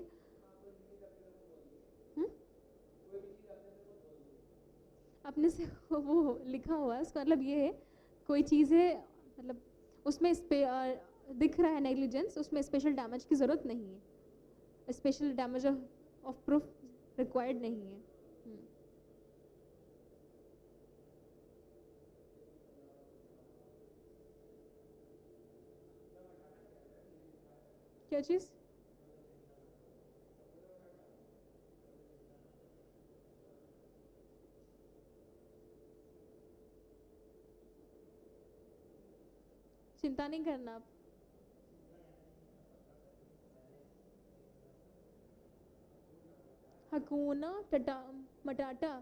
अपने से वो लिखा हुआ है. उसका मतलब ये है कोई चीज़ है मतलब उसमें दिख रहा है नेग्लिजेंस. उसमें स्पेशल डैमेज की ज़रूरत नहीं है. Special damage of proof required नहीं है. क्या चीज़? चिंता नहीं करना आप. हकूना टटा मटाटा.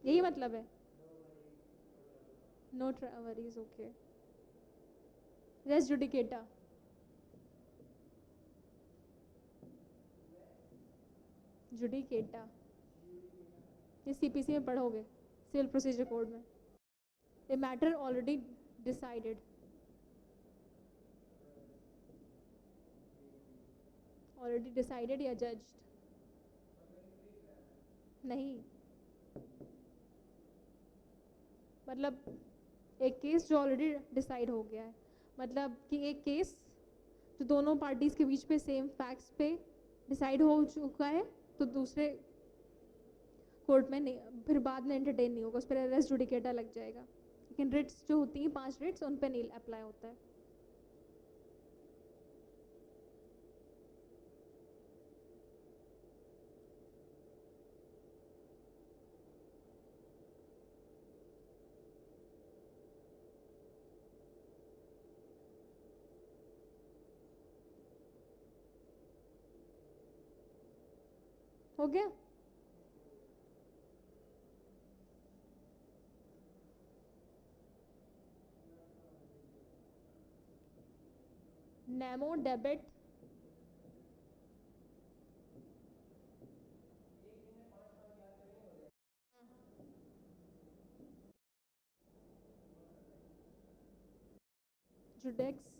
यही मतलब है. No worries. Okay. Res judicata. Judicata ये सीपीसी में पढ़ोगे सिविल प्रोसीजर कोड में. A matter already decided. Already decided या जज्ड. नहीं मतलब एक केस जो ऑलरेडी डिसाइड हो गया है, मतलब कि एक केस जो दोनों पार्टीज के बीच पे सेम फैक्ट्स पे डिसाइड हो चुका है, तो दूसरे कोर्ट में नहीं, फिर बाद में एंटरटेन नहीं होगा, उस पर रेस्ट जुडिकेटा लग जाएगा। लेकिन रिट्स जो होती हैं 5 रिट्स, उन पर नहीं अप्लाई होता है। हो गया? Nemo debit judex.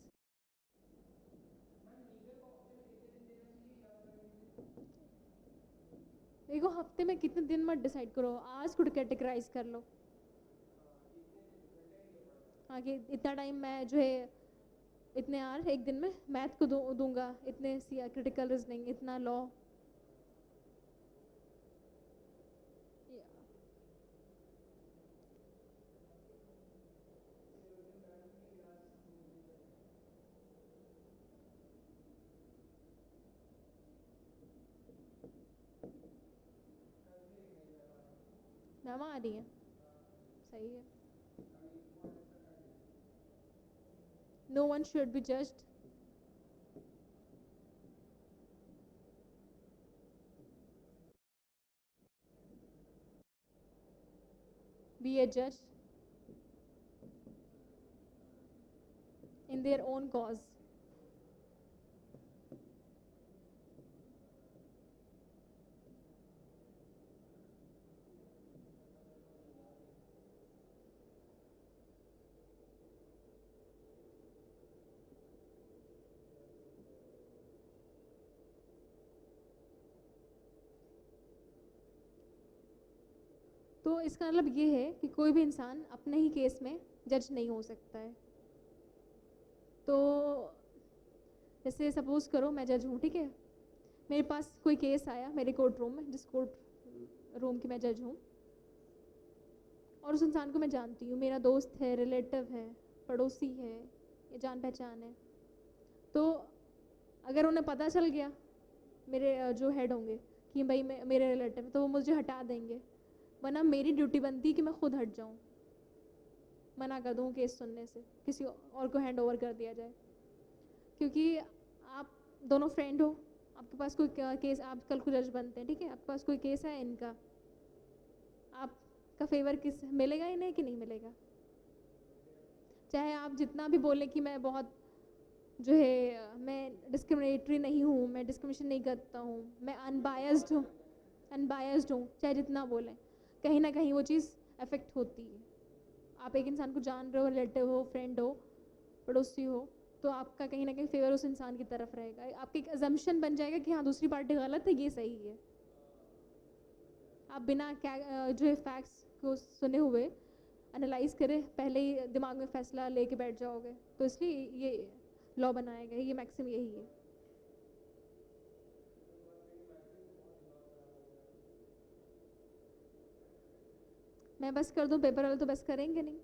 देखो हफ्ते में कितने दिन मत डिसाइड करो, आज खुद कैटेगराइज कर लो। आगे इतना टाइम मैं जो है, इतने आवर एक दिन में मैथ को दूंगा, इतने क्रिटिकल रीजनिंग, इतना लॉ। मैम आ रही है, सही है। No one should be judged. Be a जज in their own cause. तो इसका मतलब ये है कि कोई भी इंसान अपने ही केस में जज नहीं हो सकता है। तो जैसे सपोज करो मैं जज हूँ, ठीक है, मेरे पास कोई केस आया मेरे कोर्ट रूम में, जिस कोर्ट रूम की मैं जज हूँ, और उस इंसान को मैं जानती हूँ, मेरा दोस्त है, रिलेटिव है, पड़ोसी है, या जान पहचान है। तो अगर उन्हें पता चल गया, मेरे जो हेड होंगे, कि भाई मेरे रिलेटिव, तो वो मुझे हटा देंगे, वरना मेरी ड्यूटी बनती है कि मैं खुद हट जाऊँ, मना कर दूँ केस सुनने से, किसी और को हैंड ओवर कर दिया जाए। क्योंकि आप दोनों फ्रेंड हो, आपके पास कोई केस, आप कल को जज बनते हैं, ठीक है, आपके पास कोई केस है इनका, आपका फेवर किस मिलेगा ही नहीं कि नहीं मिलेगा। चाहे आप जितना भी बोले कि मैं बहुत जो है मैं डिस्क्रिमिनेटरी नहीं हूँ, मैं डिस्क्रिमिनेशन नहीं करता हूँ, मैं अनबायस्ड हूँ, अनबायस्ड हूँ, चाहे जितना बोलें, कहीं ना कहीं वो चीज़ अफेक्ट होती है। आप एक इंसान को जान रहे हो, रिलेटिव हो, फ्रेंड हो, पड़ोसी हो, तो आपका कहीं ना कहीं फेवर उस इंसान की तरफ रहेगा। आपकी एक अजम्पशन बन जाएगा कि हाँ दूसरी पार्टी गलत है, ये सही है। आप बिना क्या जो है फैक्ट्स को सुने हुए, एनालाइज करे, पहले ही दिमाग में फैसला लेके बैठ जाओगे। तो इसलिए ये लॉ बनाया गया है, ये मैक्सिम यही है। मैं बस कर दूं, पेपर वाले तो बस करेंगे नहीं।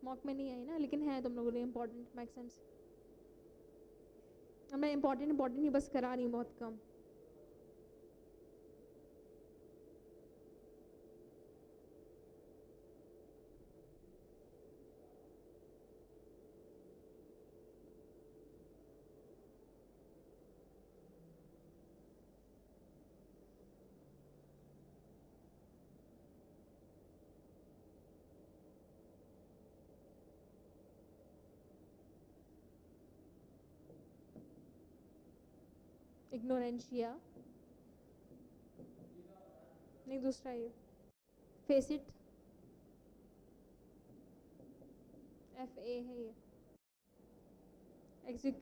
मॉक में नहीं आई ना, लेकिन है तुम लोगों के लिए इंपॉर्टेंट मैक्सिम्स। अब मैं इंपॉर्टेंट इंपॉर्टेंट ही बस करा रही हूँ, बहुत कम। इग्नोरेंशिया, नहीं दूसरा ये, फेस इट, एफ ए है ये, excuse,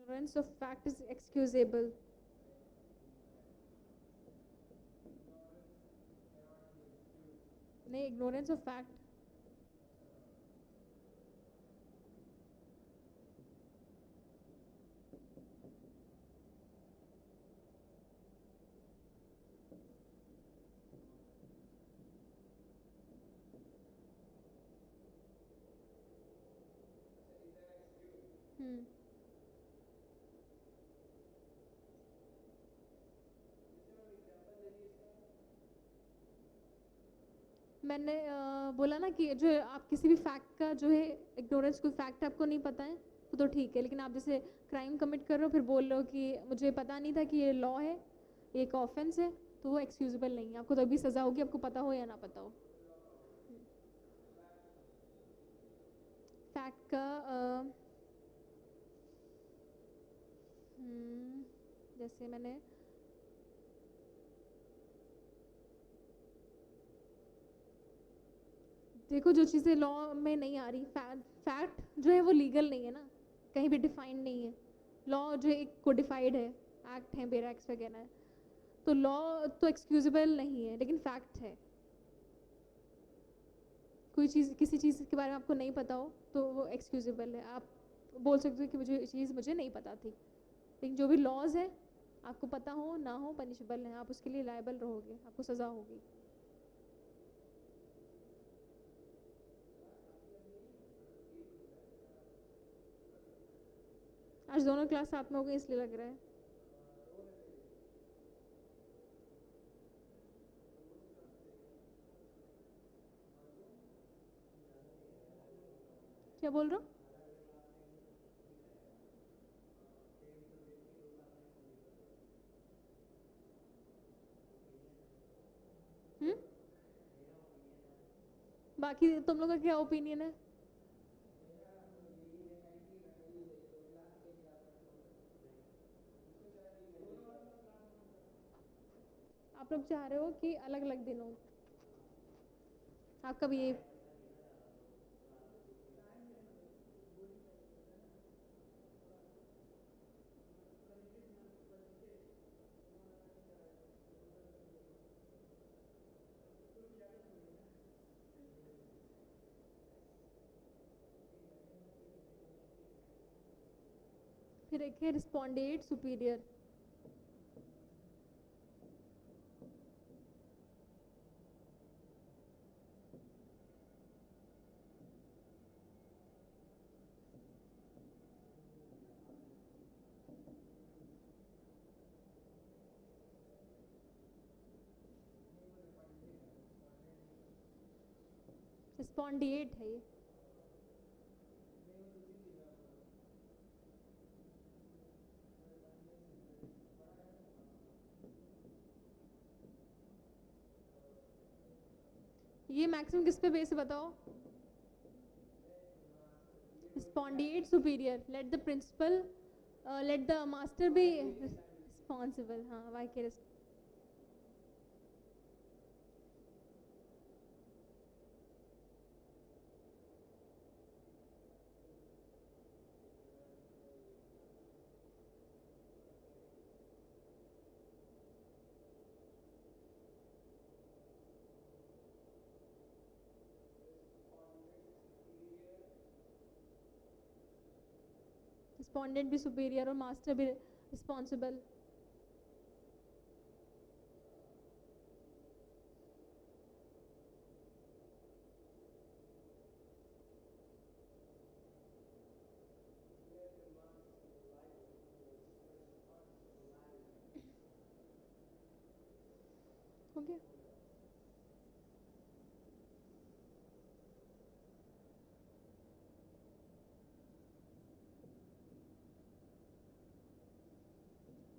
ignorance of fact is excusable। नहीं, इग्नोरेंस ऑफ फैक्ट। हम्म। मैंने बोला ना कि जो आप किसी भी फैक्ट का जो है इग्नोरेंस, कोई फैक्ट आपको नहीं पता है तो ठीक है, लेकिन आप जैसे क्राइम कमिट कर रहे हो फिर बोल रहे हो कि मुझे पता नहीं था कि ये लॉ है, ये एक ऑफेंस है, तो वो एक्सक्यूजेबल नहीं है। आपको तभी सज़ा होगी, आपको पता हो या ना पता हो। फैक्ट का जैसे मैंने देखो, जो चीज़ें लॉ में नहीं आ रही, फैक्ट जो है वो लीगल नहीं है ना, कहीं भी डिफाइंड नहीं है। लॉ जो एक कोडिफाइड है, एक्ट है, बेरा एक्ट वगैरह है, तो लॉ तो एक्सक्यूजेबल नहीं है, लेकिन फैक्ट है। कोई चीज़, किसी चीज़ के बारे में आपको नहीं पता हो तो वो एक्सक्यूजेबल है, आप बोल सकते हो कि मुझे ये चीज़ मुझे नहीं पता थी। लेकिन जो भी लॉज है, आपको पता हो ना हो, पनिशेबल है, आप उसके लिए लायबल रहोगे, आपको सज़ा होगी। आज दोनों क्लास साथ में हो गई इसलिए लग रहा है। क्या बोल रहे हो? हम्म। बाकी तुम लोग का क्या ओपिनियन है? आप लोग चाह रहे हो कि अलग अलग दिन हो, आपका भी ये। फिर एक है रिस्पोंडेट सुपीरियर। रिस्पोंडिएट है ये मैक्सिमम किस पे बेस है बताओ? Respondeat superior, let the principal, let the master be responsible. हाँ, वाई के रिस्पोंडेंट भी सुपीरियर और मास्टर भी रिस्पॉन्सिबल। हो गया।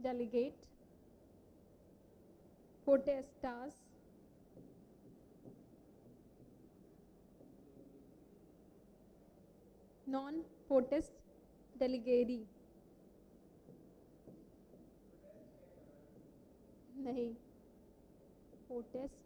Delegate, potestas, non potest delegari. नहीं, potest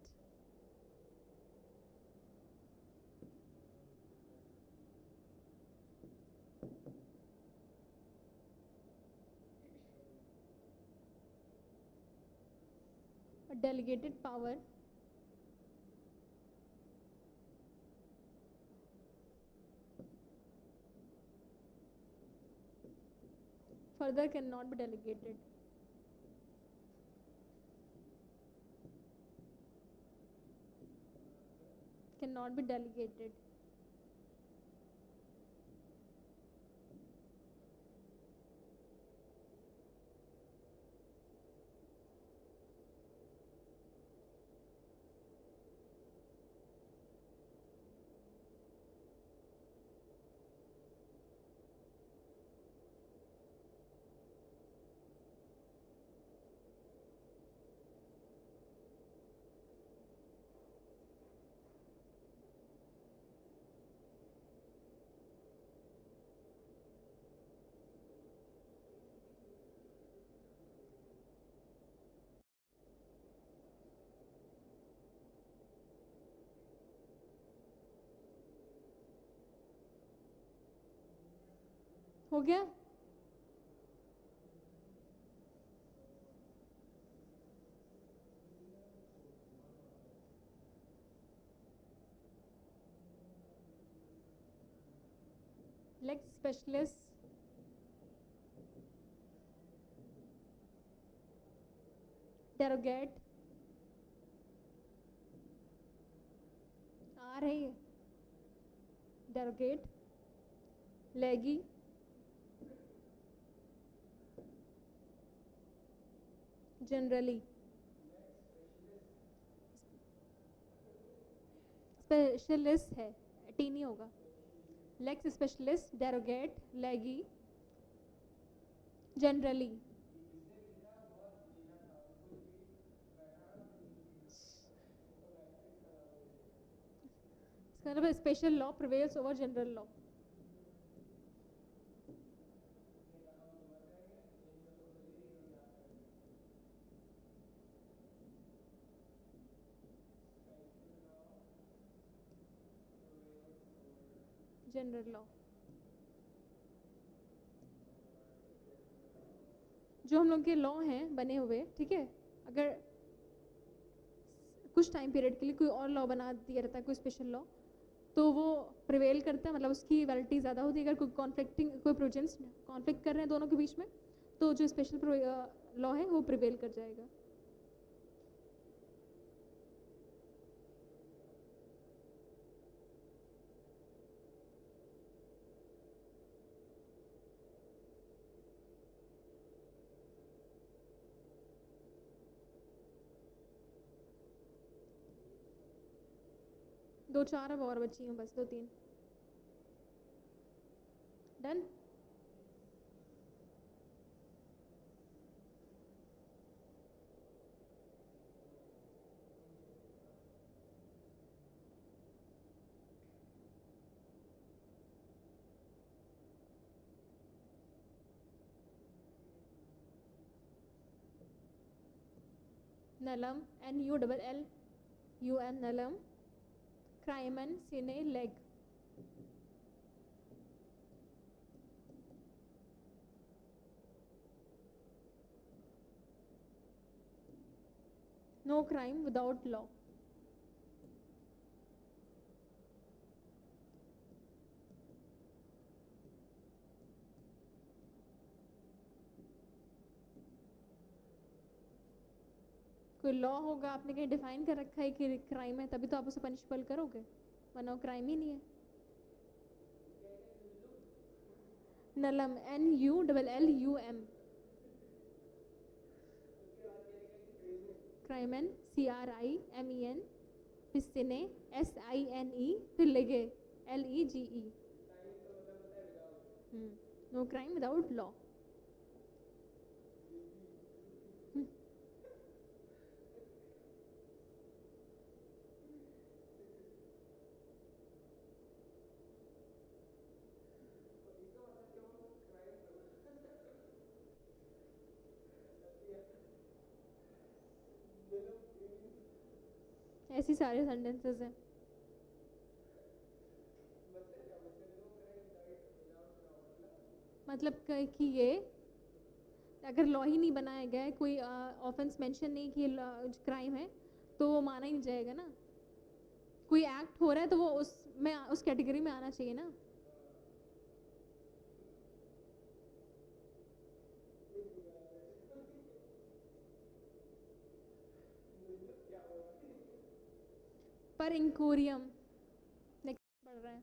delegated power further cannot be delegated. Cannot be delegated. हो गया? Lex specialist, derogate, आ रही है, derogate, legi, generally, स्पेशलिस्ट है, टी नहीं होगा. लेक्स स्पेशलिस्ट, डेरोगेट, लेगी, जनरली. इसका मतलब special law prevails over general law. General law. जो हम लोग के लॉ हैं बने हुए, ठीक है, अगर कुछ टाइम पीरियड के लिए कोई और लॉ बना दिया रहता है, कोई स्पेशल लॉ, तो वो प्रिवेल करता है, मतलब उसकी वैलिडिटी ज़्यादा होती है. अगर कोई कॉन्फ्लिक्टिंग, कोई प्रोविजंस कॉन्फ्लिक्ट कर रहे हैं दोनों के बीच में, तो जो स्पेशल लॉ है वो प्रिवेल कर जाएगा. दो चार अब और बची हैं, बस 2-3. डन. नलम, NULLUM, नलम. क्राइमन सिने leg. No crime without law. कोई लॉ होगा, आपने कहीं डिफाइन कर रखा है कि क्राइम है, तभी तो आप उसे पनिशबल करोगे, वरना वो क्राइम ही नहीं है. नलम, NULLUM. क्राइमन, CRIMEN. पिस्सिने, SINE. फिर lege, LEGE. No crime without law. ऐसी सारे सेंटेंसेस हैं. मतलब कि ये अगर लॉ ही नहीं बनाया गया है, कोई ऑफेंस मेंशन नहीं कि क्राइम है, तो वो माना ही नहीं जाएगा ना. कोई एक्ट हो रहा है तो वो उस कैटेगरी में आना चाहिए ना. पर इंकोरियम नेक्स्ट पढ़ रहे हैं।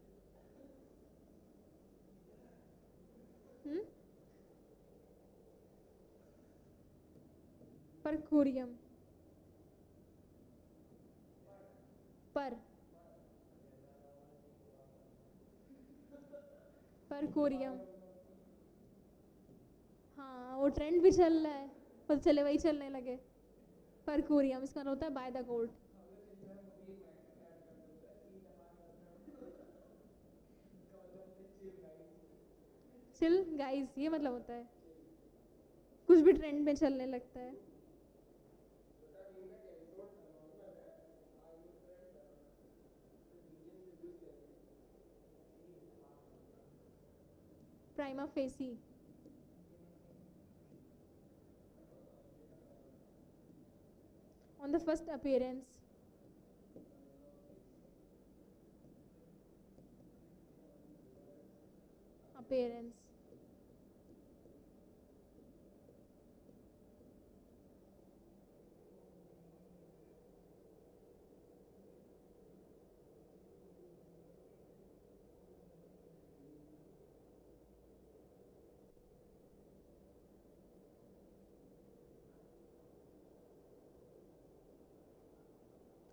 पर कोरियम पर कोरियम। हाँ वो ट्रेंड भी चल रहा है, पता चले वही चलने लगे। पर कोरियम इसका मतलब होता है by the court. Chill guys ये मतलब होता है कुछ भी ट्रेंड में चलने लगता है। Prima facie. On the first appearance. Appearance.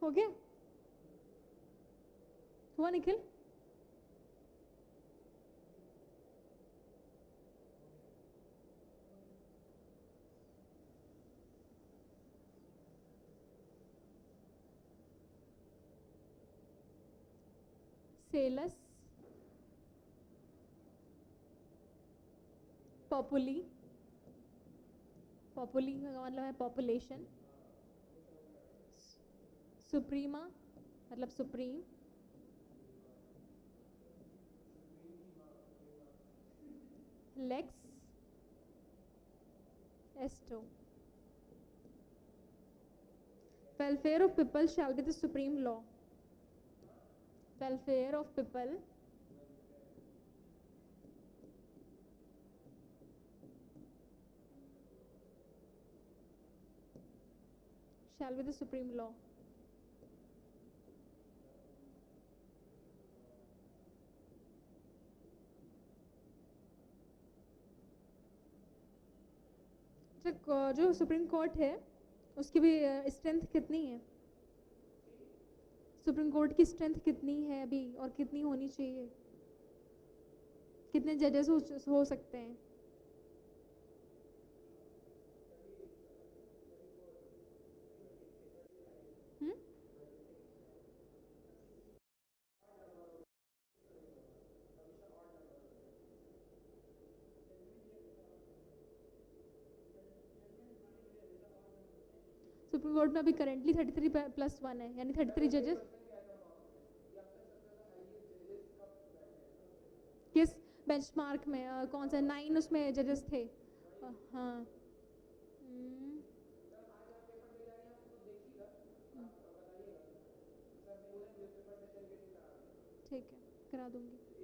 हो गया? हुआ निखिल? सेलस पॉपुली। पॉपुली का मतलब है पॉपुलेशन। सुप्रीमा मतलब supreme. Lakes एस्टो। welfare of people shall be the supreme law। welfare of people shall be the supreme law। जो सुप्रीम कोर्ट है उसकी भी स्ट्रेंथ कितनी है? सुप्रीम कोर्ट की स्ट्रेंथ कितनी है अभी और कितनी होनी चाहिए? कितने जजेस हो सकते हैं? हम्म? सुप्रीम कोर्ट में अभी करेंटली 33+1 है यानी 33 जजेस। किस बेंचमार्क में कौन सा 9 उसमें जजेस थे? हाँ। ठीक है करा दूंगी।